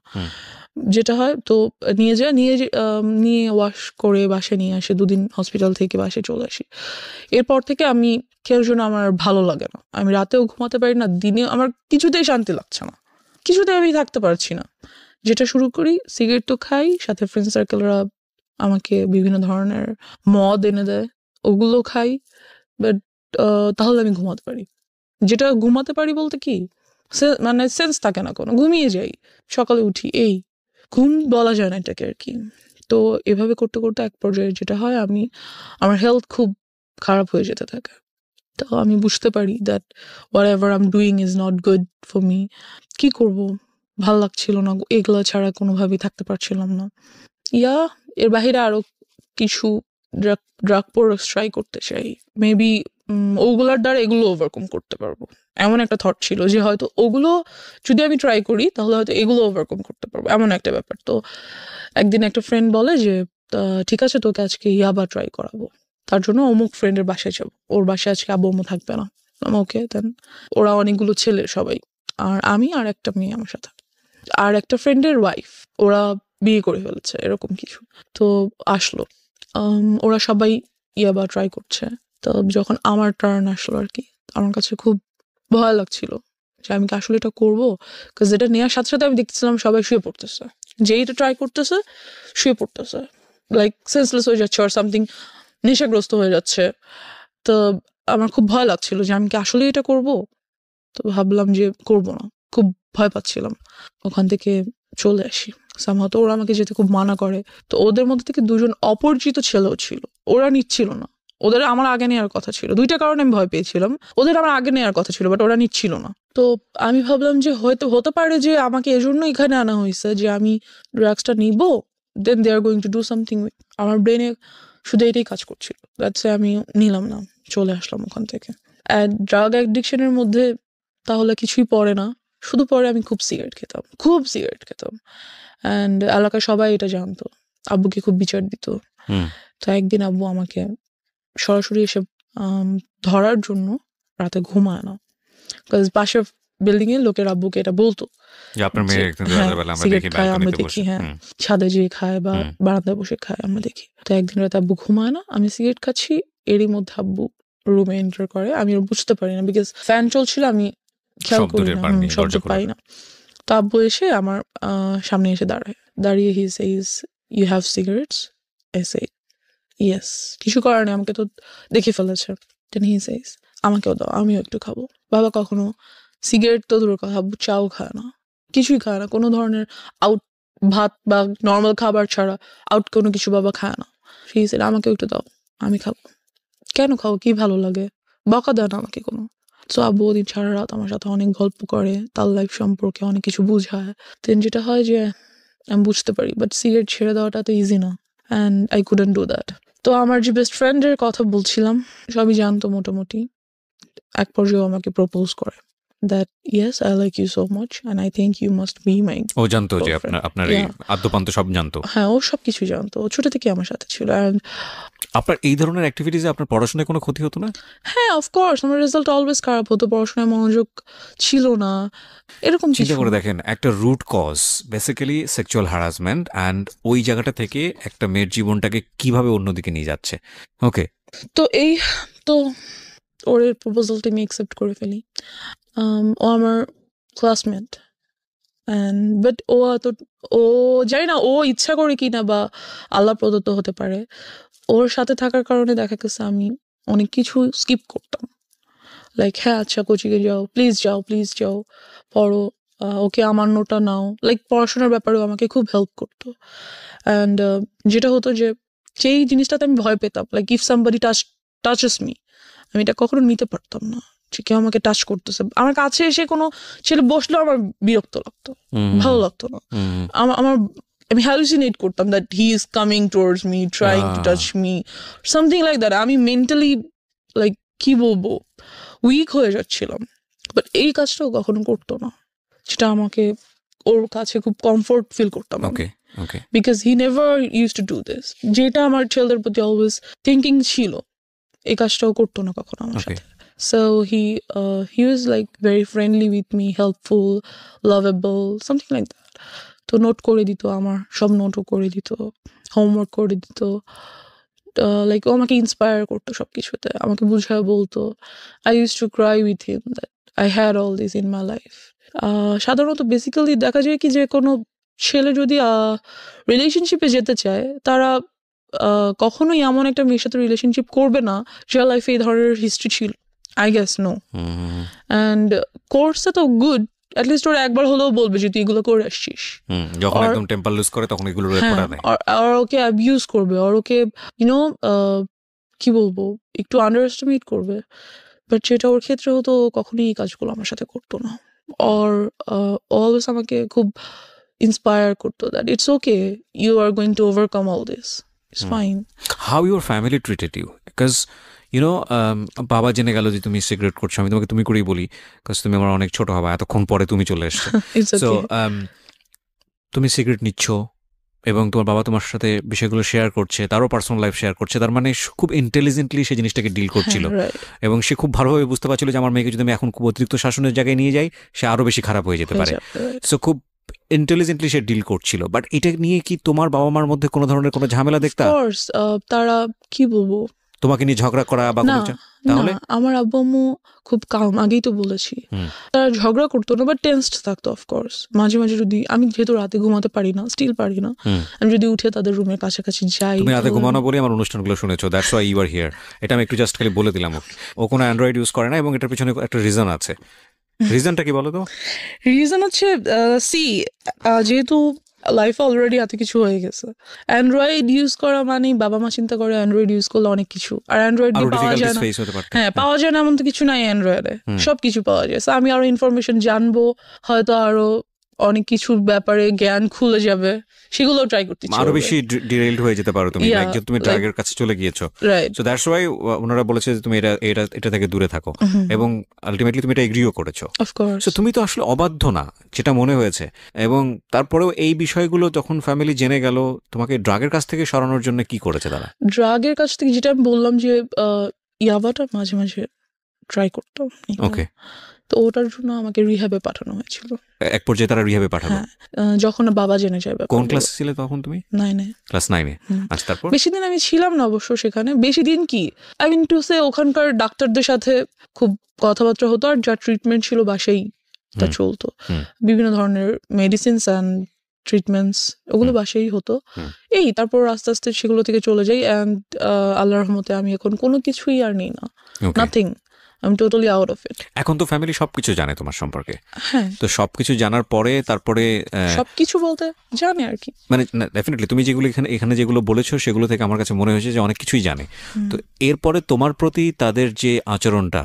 যেটা হয় তো নিয়ে ওয়াশ করে বাসায় নিয়ে আসে, 2 দিন হসপিটাল থেকে বাসায় চলে আসি। এরপর থেকে আমি খেয়ার জন্য আমার ভালো লাগে না, আমি রাতেও ঘুমাতে পারি না, দিনেও আমার কিছুতেই শান্তি লাগছে না, কিছুতেই আমি থাকতে পারছি না। যেটা শুরু করি, সিগারেট তো খাই, সাথে ফ্রেন্ড সার্কেলরা আমাকে বিভিন্ন ধরনের মদ এনে দেয়, ওগুলো খাই, বাট তাহলে আমি ঘুমাতে পারি। যেটা ঘুমাতে পারি বলতে কি, মানে সেন্স থাকে না কোনো, ঘুমিয়ে যাই, সকালে উঠি, এই ঘুম বলা যায় না এটাকে আর কি। তো এভাবে করতে করতে এক পর্যায়ে যেটা হয়, আমার হেলথ খুব খারাপ হয়ে যেতে থাকে। তো আমি বুঝতে পারি that what ever I am doing is not good for me. কি করব, ভাল লাগছিল না, এগুলো ছাড়া কোনোভাবেই থাকতে পারছিলাম না। এর বাহিরে আরো কিছু ড্রাগ প্রোডাক্টস ট্রাই করতে চাই, মেবি ওগুলার দ্বারা এগুলো ওভারকাম করতে পারবো, এমন একটা থট ছিল যে হয়তো ওগুলো যদি আমি ট্রাই করি তাহলে হয়তো এগুলো ওভারকাম করতে পারবো, এমন একটা ব্যাপার। তো একদিন একটা ফ্রেন্ড বলে যে ঠিক আছে, তোকে আজকে ইয়াবা ট্রাই করাবো, তার জন্য অমুক ফ্রেন্ডের বাসায় যাবো, ওর বাসায় আজকে আব্বু আম্মু থাকবে না। ওকে, দেন ওরা অনেকগুলো ছেলে সবাই, আর আমি আর একটা মেয়ে আমার সাথে, আর একটা ফ্রেন্ডের ওয়াইফ, ওরা বিয়ে করে ফেলেছে, এরকম কিছু। তো আসলো, ওরা সবাই ইয়াবা ট্রাই করছে। তো যখন আমার টার্ন আসলো আর কি, আমার কাছে খুব ভয় লাগছিল যে আমি কি আসলে এটা করবো, বিকজ এটা নেওয়ার সাথে সাথে আমি দেখতেছিলাম সবাই শুয়ে পড়তেছে, যেই এটা ট্রাই করতেছে শুয়ে পড়তেছে, লাইক সেন্সলেস হয়ে যাচ্ছে, আর সামথিং নেশাগ্রস্ত হয়ে যাচ্ছে। তো আমার খুব ভয় লাগছিল যে আমি কি আসলে এটা করব। তো ভাবলাম যে করব না, খুব ভয় পাচ্ছিলাম। ওখান থেকে চলে আসি, সামহাও তো ওরা আমাকে যেতে খুব মানা করে। তো ওদের মধ্যে থেকে 2জন অপরিচিত ছেলেও ছিল, ওরা নিচ্ছিল না, ওদের আমার আগে নেওয়ার কথা ছিল। 2টা কারণে আমি ভয় পেয়েছিলাম, ওদের আমার আগে নেওয়ার কথা ছিল, বাট ওরা নিচ্ছিল না। তো আমি ভাবলাম যে হয়তো হতে পারে যে আমাকে এজন্য এখানে আনা হয়েছে যে আমি ড্রাগসটা নিব, then they are going to do something with. আমার ব্রেনে শুধু এটাই কাজ করছিল। দ্যাটস আমি নিলাম না, চলে আসলাম ওখান থেকে। অ্যান্ড ড্রাগ অ্যাডিকশনের মধ্যে তাহলে কিছুই পড়ে না, শুধু পরে আমি খুব সিগারেট খেতাম। অ্যান্ড এলাকায় সবাই এটা জানতো, আব্বুকে খুব বিচার দিত। তো একদিন আব্বু আমাকে সরাসরি এসে ধরার জন্য রাতে ঘুমায় না, বিকজ পাশের বিল্ডিং এর লোকের আব্বুকে এটা বলতো সিগারেট খায় আমরা দেখি, হ্যাঁ ছাদে যেয়ে খায় বা বারান্দায় বসে খায় আমরা দেখি। তো একদিন রাতে আব্বু ঘুমায় না, আমি সিগারেট খাচ্ছি, এরই মধ্যে আব্বু রুমে এন্টার করে। আমি বুঝতে পারি না, বিকজ ফ্যান চলছিল, আমি খেয়াল করি না, শব্দ পাই না। তো আব্বু এসে আমার সামনে এসে দাঁড়িয়ে he says you have cigarettes? I say yes. কিছু করার নেই, আমাকে তো দেখে ফেলেছে। দেন হি সেইজ আমাকেও দাও, আমিও একটু খাবো। বাবা কখনো সিগারেট তো দূরের কথা, আব্বু চাও খায় না, কিছুই খায় না, কোনো ধরনের আউট ভাত বা নর্মাল খাবার ছাড়া আউট কোনো কিছু বাবা খায় না। হি সেড আমাকেও একটু দাও, আমি খাবো। কেন খাও, কি ভালো লাগে? বকা দেয় না আমাকে কোনো। তো আব্বু ওদিন সারা রাত আমার সাথে অনেক গল্প করে, তার লাইফ সম্পর্কে অনেক কিছু বুঝায়। দেন যেটা হয় যে আমি বুঝতে পারি, বাট সিগারেট ছেড়ে দেওয়াটা তো ইজি না, and I couldn't do that. তো আমার যে বেস্ট ফ্রেন্ডের কথা বলছিলাম, সবই জানতো মোটামুটি। এক পর্যায়ে আমাকে প্রপোজ করে that yes I like you so much and I think you must be my ও জানতো যে girlfriend. আপনার এই আদ্যপান্ত সব জানতো? হ্যাঁ, ও সব কিছু জানতো, ও ছোট থেকে আমার সাথে ছিল। And আপনার এই ধরনের অ্যাক্টিভিটিসে আপনার পড়াশোনায় কোনো ক্ষতি হতো না? হ্যাঁ, অফকোর্স আমার রেজাল্ট অলওয়েজ খারাপ হতো, পড়াশোনায় মনোযোগ ছিল না, এরকম চিন্তা কিছু। করে দেখেন, একটা root cause basically sexual harassment, and ওই জায়গাটা থেকে একটা মেয়ের জীবনটাকে কিভাবে অন্যদিকে নিয়ে যাচ্ছে। ওকে, তো ওর প্রপোজালটা আমি অ্যাকসেপ্ট করে ফেলি। ও আমার ক্লাসমেট, বাট ও জানি না ও ইচ্ছা করে কিনা বা আল্লাহ প্রদত্ত হতে পারে, ওর সাথে থাকার কারণে দেখা গেছে আমি অনেক কিছু স্কিপ করতাম। লাইক হ্যাঁ আচ্ছা কোচিংয়ে যাও প্লিজ যাও পড়ো, ওকে আমার নোটটা নাও, লাইক পড়াশোনার ব্যাপারেও আমাকে খুব হেল্প করতো। অ্যান্ড যেটা হতো যে যেই জিনিসটাতে আমি ভয় পেতাম, like if somebody touches me, আমি এটা কখনো নিতে পারতাম না যে কেউ আমাকে টাচ করতেছে। আমার কাছে এসে কোনো ছেলে বসলেও আমার বিরক্ত লাগতো, ভালো লাগতো না। আমার আমি হ্যালুসিনেট করতাম that he is coming towards me, trying to touch me, something like that. আমি মেন্টালি লাইক কি বলবো উইক হয়ে যাচ্ছিলাম। বাট এই কাজটাও কখনো করতো না, যেটা আমাকে ওর কাছে খুব কমফোর্ট ফিল করতাম। Okay, because he never use to do this, যেটা আমার ছেলেদের প্রতি অলওয়েজ থিঙ্কিং ছিল, এই কাজটাও করতো না কখনো আমার সাথে। So he was like very friendly with me, helpful, lovable, something like that. তো নোট করে দিত, আমার সব নোটও করে দিত, হোমওয়ার্ক করে দিত, লাইক ও আমাকে ইন্সপায়ার করতো সব কিছুতে, আমাকে বুঝায় বলতো। I used to cry with him that I had all this in my life. সাধারণত বেসিক্যালি দেখা যায় কি যে কোনো ছেলে যদি রিলেশনশিপে যেতে চায়, তারা কখনোই এমন একটা মেয়ের সাথে রিলেশনশিপ করবে না যার লাইফে এই ধরনের হিস্ট্রি ছিল। I guess no. অ্যান্ড কোর্সটা তো গুড, অ্যাটলিস্ট ওরা একবার হলেও বলবে যে তুই এগুলো করে আসছিস। যখন একদম টেম্পার লুজ করে তখন এগুলো রেকর্ড নেয়, আর ওকে অ্যাবিউজ করবে, আর ওকে ইউনো কি বলবো একটু আন্ডার এস্টিমেট করবে। বাট যেটা ওর ক্ষেত্রে হতো, কখনোই এই কাজগুলো আমার সাথে করতো না। আর অলওয়েজ আমাকে খুব ইন্সপায়ার করতো that it's okay, you are going to overcome all this, it's fine. How your family treated you? Because বাবা জেনে গেল যে তুমি সিগারেট করছো, আমি তোমাকে তুমি করেই বলি, বিকজ তুমি আমার অনেক ছোট হবা, এতক্ষণ পরে তুমি চলে এসছো। সো তুমি সিগারেট নিচ্ছ এবং তোমার বাবা তোমার সাথে বিষয়গুলো শেয়ার করছে, তারও পার্সোনাল লাইফ শেয়ার করছে, তার মানে খুব ইন্টেলিজেন্টলি সেই জিনিসটাকে ডিল করছিল, এবং সে খুব ভালোভাবে বুঝতে পারছিল যে আমার মেয়েকে যদি আমি এখন খুব অতিরিক্ত শাসনের জায়গায় নিয়ে যাই, সে আরো বেশি খারাপ হয়ে যেতে পারে। সো খুব ইন্টেলিজেন্টলি সে ডিল করছিল। বাট এটা নিয়ে কি তোমার বাবা মার মধ্যে কোনো ধরনের কোনো ঝামেলা দেখতা? তারা কি বলবো, তোমাকে নিয়ে ঝগড়া করা বা তাহলে? আমার আব্বু আম্মু খুব কাম, আগেই তো বলেছি, তারা ঝগড়া করতো না, বাট টেন্সড থাকতো অফকোর্স। মাঝে মাঝে যদি আমি যেহেতু রাতে ঘুমাতে পারি না, স্টিল পারি না, আমি যদি উঠে তাদের রুমের কাছাকাছি যাই। তুমি রাতে ঘুমানো বলে আমার অনুষ্ঠানগুলো শুনেছো, that's why you are here. এটা আমি একটু জাস্ট খালি বলে দিলাম। ও কোনো অ্যান্ড্রয়েড ইউজ করে না, এবং এটার পিছনে একটা রিজন আছে। রিজনটা কি বলো তো? রিজন হচ্ছে যেহেতু লাইফে অলরেডি এত কিছু হয়ে গেছে, অ্যান্ড্রয়েড ইউজ করা মানে বাবা মা চিন্তা করে অ্যান্ড্রয়েড ইউজ করলে অনেক কিছু, আর অ্যান্ড্রয়েড পাওয়া যায় না। হ্যাঁ, পাওয়া যায় না এমন তো কিছু নাই অ্যান্ড্রয়েডে, সবকিছু পাওয়া যায়। আমি আরো ইনফরমেশন জানবো, হয়তো আরো অনেক কিছুর ব্যাপারে জ্ঞান খুলে যাবে, সেগুলো ট্রাই করতে আরো বেশি ডিরেইলড হয়ে যেতে পারো তুমি, লাইক তুমি ড্রাগের কাছে চলে গিয়েছো। সো দ্যাটস ওয়াই ওনারা বলেছে যে তুমি এটা থেকে দূরে থাকো, এবং আলটিমেটলি তুমি এটা এগ্রিও করেছো। সো তুমি তো আসলে অবাধ্য না, যেটা মনে হয়েছে। এবং তারপরেও এই বিষয়গুলো যখন ফ্যামিলি জেনে গেল, তোমাকে ড্রাগের কাছ থেকে সরানোর জন্য কি করেছে তারা? ড্রাগের কাছ থেকে যেটা আমি বললাম যে ইয়াবাটা মাঝে মাঝে ট্রাই করতাম। ওকে। তো ওটার জন্য আমাকে রিহ্যাবে পাঠানো হয়েছিল। এক পর্যায়ে তারা রিহ্যাবে পাঠালো? যখন বাবা জেনে যাবে। কোন ক্লাসে ছিলে তখন তুমি? 9-এ। ক্লাস 9-এ। আচ্ছা, তারপর? বেশি দিন আমি ছিলাম না অবশ্য সেখানে। বেশি দিন কি, আই মিন টু সে ওখানকার ডাক্তারদের সাথে খুব কথাবার্তা হতো, আর যা ট্রিটমেন্ট ছিল বাসাই তা চলতো। বিভিন্ন ধরনের মেডিসিনস অ্যান্ড ট্রিটমেন্টস ওগুলো বাসাই হতো। এই তারপর আস্তে আস্তে সেগুলো থেকে চলে যাই, অ্যান্ড আল্লাহর রহমতে আমি এখন কোনো কিছুই আর নেই না, nothing. I'm totally out of it. এখন তো ফ্যামিলি সবকিছু জানে তোমার সম্পর্কে। হ্যাঁ, তো সবকিছু জানার পরে তারপরে সবকিছু বলতে জানে আর কি, মানে ডেফিনেটলি তুমি যেগুলো এখানে যেগুলো বলেছো সেগুলো থেকে আমার কাছে মনে হয়েছে যে অনেক কিছুই জানে। তো এরপরে তোমার প্রতি তাদের যে আচরণটা,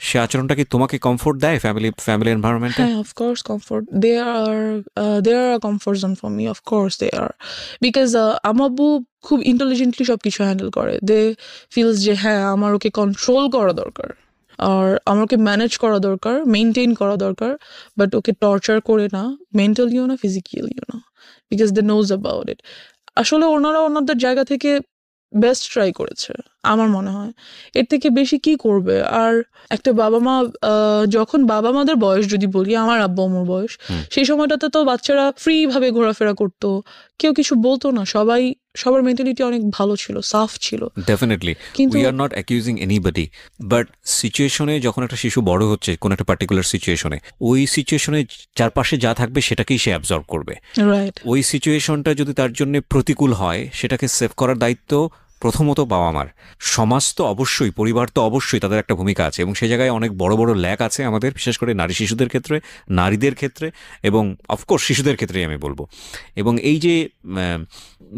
সে আচরণটা কি তোমাকে কমফোর্ট দেয় ফ্যামিলি এনভায়রনমেন্টে? হ্যাঁ, of course comfort. They are a comfort zone for me. Of course they are, because আমার আব্বু খুব ইন্টেলিজেন্টলি সবকিছু হ্যান্ডেল করে। দে ফিলস যে হ্যাঁ আমার ওকে কন্ট্রোল করা দরকার, আর আমাকে ম্যানেজ করা দরকার, মেনটেন করা দরকার, বাট ওকে টর্চার করে না, মেন্টালিও না, ফিজিক্যালিও না, because they knows about it. আসলে ওনারা ওনাদের জায়গা থেকে বেস্ট ট্রাই করেছে আমার মনে হয়। এর থেকে বেশি কি করবে? আর একটা বাবা মা, যখন বাবা মাদের বয়স যদি বলি, আমার আব্বু আম্মুর বয়স, সেই সময়টাতে তো বাচ্চারা ফ্রি ভাবে ঘোরাফেরা করতো, কেউ কিছু বলতো না, সবার মেন্টালিটি অনেক ভালো ছিল, সাফ ছিল। Definitely, we are not accusing anybody, but সিচুয়েশনে যখন একটা শিশু বড় হচ্ছে কোন একটা পার্টিকুলার সিচুয়েশনে, ওই সিচুয়েশনে চারপাশে যা থাকবে সেটাকেই সে অ্যাবজর্ব করবে। রাইট। ওই সিচুয়েশনটা যদি তার জন্য প্রতিকূল হয়, সেটাকে সেভ করার দায়িত্ব প্রথমত বাবা মার। সমাজ তো অবশ্যই, পরিবার তো অবশ্যই, তাদের একটা ভূমিকা আছে, এবং সেই জায়গায় অনেক বড় বড় ল্যাক আছে আমাদের, বিশেষ করে নারী শিশুদের ক্ষেত্রে, নারীদের ক্ষেত্রে, এবং অফকোর্স শিশুদের ক্ষেত্রেই আমি বলবো। এবং এই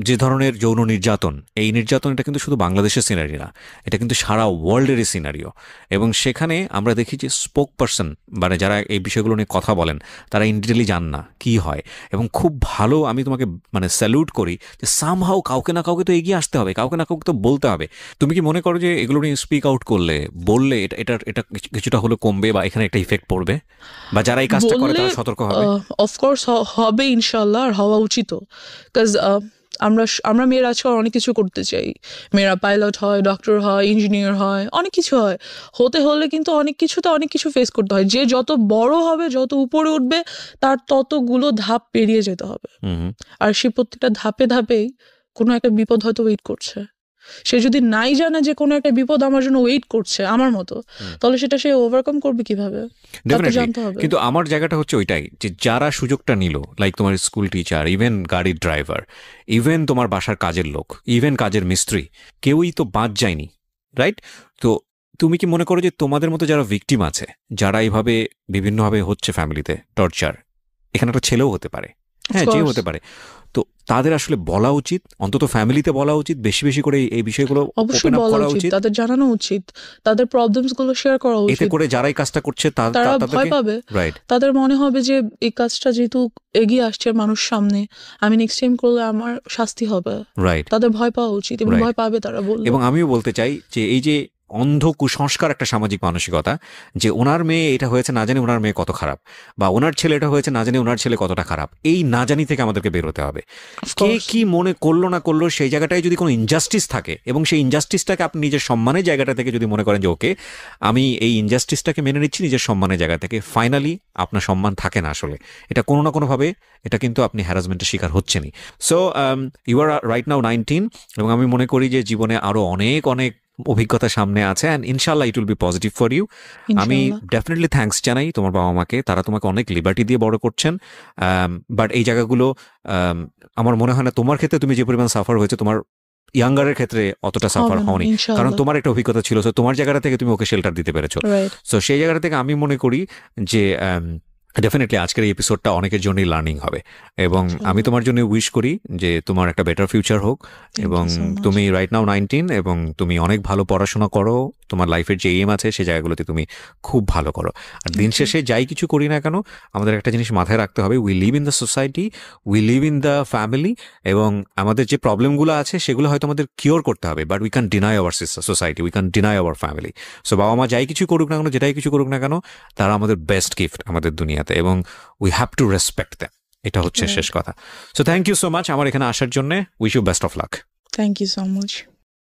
যে ধরনের যৌন নির্যাতন, এই নির্যাতন এটা কিন্তু শুধু বাংলাদেশের সিনারি না, এটা কিন্তু সারা ওয়ার্ল্ডেরই সিনারিও। এবং সেখানে আমরা দেখি যে স্পোক পারসন, মানে যারা এই বিষয়গুলো নিয়ে কথা বলেন, তারা ইনডিটেলি জান না কি হয়। এবং খুব ভালো, আমি তোমাকে মানে স্যালুট করি যে সামহাও কাউকে না কাউকে তো এগিয়ে আসতে হবে, কাউকে না কাউকে তো বলতে হবে। তুমি কি মনে করো যে এগুলো নিয়ে স্পিক আউট বললে এটা কিছুটা হলো কমবে, বা এখানে একটা ইফেক্ট পড়বে, বা যারা এই কাজটা করে তারা সতর্ক হবে? অফকোর্স হবে ইনশাল্লাহ, আর হওয়া উচিত। বিকজ আমরা মেয়েরা আজকাল অনেক কিছু করতে চাই। মেয়েরা পাইলট হয়, ডক্টর হয়, ইঞ্জিনিয়ার হয়, অনেক কিছু হয়। হতে হলে কিন্তু অনেক কিছু ফেস করতে হয়। যে যত বড় হবে, যত উপরে উঠবে, তার ততগুলো ধাপ পেরিয়ে যেতে হবে। আর সে প্রত্যেকটা ধাপে ধাপেই কোনো একটা বিপদ হয়তো ওয়েট করছে। সে যদি নাই জানে যে কোনো একটা বিপদ আমার জন্য ওয়েট করছে আমার মতো, তাহলে সেটা সে ওভারকাম করবে কিভাবে, জানতে হবে। কিন্তু আমার জায়গাটা হচ্ছে ওইটাই, যে যারা সুযোগটা নিল, লাইক তোমার স্কুল টিচার, ইভেন গাড়ির ড্রাইভার, ইভেন তোমার বাসার কাজের লোক, ইভেন কাজের মিস্ত্রি, কেউই তো বাদ যায়নি, রাইট? তো তুমি কি মনে করো যে তোমাদের মতো যারা ভিকটিম আছে, যারা এইভাবে বিভিন্নভাবে হচ্ছে ফ্যামিলিতে টর্চার, এখানে একটা ছেলেও হতে পারে, হ্যাঁ, যে হতে পারে, তো তাদের আসলে বলা উচিত, অন্তত ফ্যামিলিতে বলা উচিত, বেশি বেশি করে এই বিষয়গুলো অবশ্যই বলা উচিত, তাদের জানানো উচিত, তাদের প্রবলেমস গুলো শেয়ার করা উচিত। এতে করে যারাই কাজটা করছে তারা ভয় পাবে, রাইট? তাদের মনে হবে যে এই কাজটা যেহেতু এগিয়ে আসছে মানুষ সামনে, আমি নেক্সট টাইম করলে আমার শাস্তি হবে, রাইট? তাদের ভয় পাওয়া উচিত, এবং ভয় পাবে তারা বলবে। এবং আমিও বলতে চাই যে এই যে অন্ধ কুসংস্কার একটা সামাজিক মানসিকতা, যে ওনার মেয়ে এটা হয়েছে না জানি ওনার মেয়ে কত খারাপ, বা ওনার ছেলে এটা হয়েছে না জানি ওনার ছেলে কতটা খারাপ, এই না জানি থেকে আমাদেরকে বের হতে হবে। কে কি মনে করলো না করলো, সেই জায়গাটায় যদি কোনো ইনজাস্টিস থাকে, এবং সেই ইনজাস্টিসটাকে আপনি নিজের সম্মানের জায়গাটা থেকে যদি মনে করেন যে ওকে আমি এই ইনজাস্টিসটাকে মেনে নিচ্ছি নিজের সম্মানের জায়গা থেকে, ফাইনালি আপনার সম্মান থাকে না আসলে, এটা কোনো না কোনোভাবে এটা কিন্তু আপনি হ্যারাসমেন্টের শিকার হচ্ছেনই। So you are right now 19, এবং আমি মনে করি যে জীবনে আরো অনেক অনেক অভিজ্ঞতা সামনে আছে, অ্যান্ড ইনশাল্লাহ it will be positive for you. আমি ডেফিনেটলি থ্যাঙ্কস জানাই তোমার বাবা মাকে, তারা তোমাকে অনেক লিবার্টি দিয়ে বড় করছেন। বাট এই জায়গাগুলো আমার মনে হয় না তোমার ক্ষেত্রে তুমি যে পরিমাণ সাফার হয়েছে, তোমার ইয়াঙ্গারের ক্ষেত্রে অতটা সাফার হওনি, কারণ তোমার একটা অভিজ্ঞতা ছিল, সো তোমার জায়গাটা থেকে তুমি ওকে শেল্টার দিতে পেরেছো। সো সেই জায়গাটা থেকে আমি মনে করি যে ডেফিনেটলি আজকের এই এপিসোডটা অনেকের জন্যই লার্নিং হবে, এবং আমি তোমার জন্য উইশ করি যে তোমার একটা বেটার ফিউচার হোক, এবং তুমি রাইট নাও 19, এবং তুমি অনেক ভালো পড়াশোনা করো, তোমার লাইফের যে এম আছে সেই জায়গাগুলোতে তুমি খুব ভালো করো। আর দিন শেষে যাই কিছু করি না কেন, আমাদের একটা জিনিস মাথায় রাখতে হবে, we live in the society, we live in the family, এবং আমাদের যে প্রবলেমগুলো আছে সেগুলো হয়তো আমাদের কিওর করতে হবে, but we can deny our society, we can deny our family. So বাবা মা যাই কিছু করুক না কেন, যেটাই কিছু করুক না কেন, তারা আমাদের বেস্ট গিফট আমাদের দুনিয়াতে, এবং we have to respect them. এটা হচ্ছে শেষ কথা। So thank you so much আমার এখানে আসার জন্য। Wish you best of luck. Thank you so much.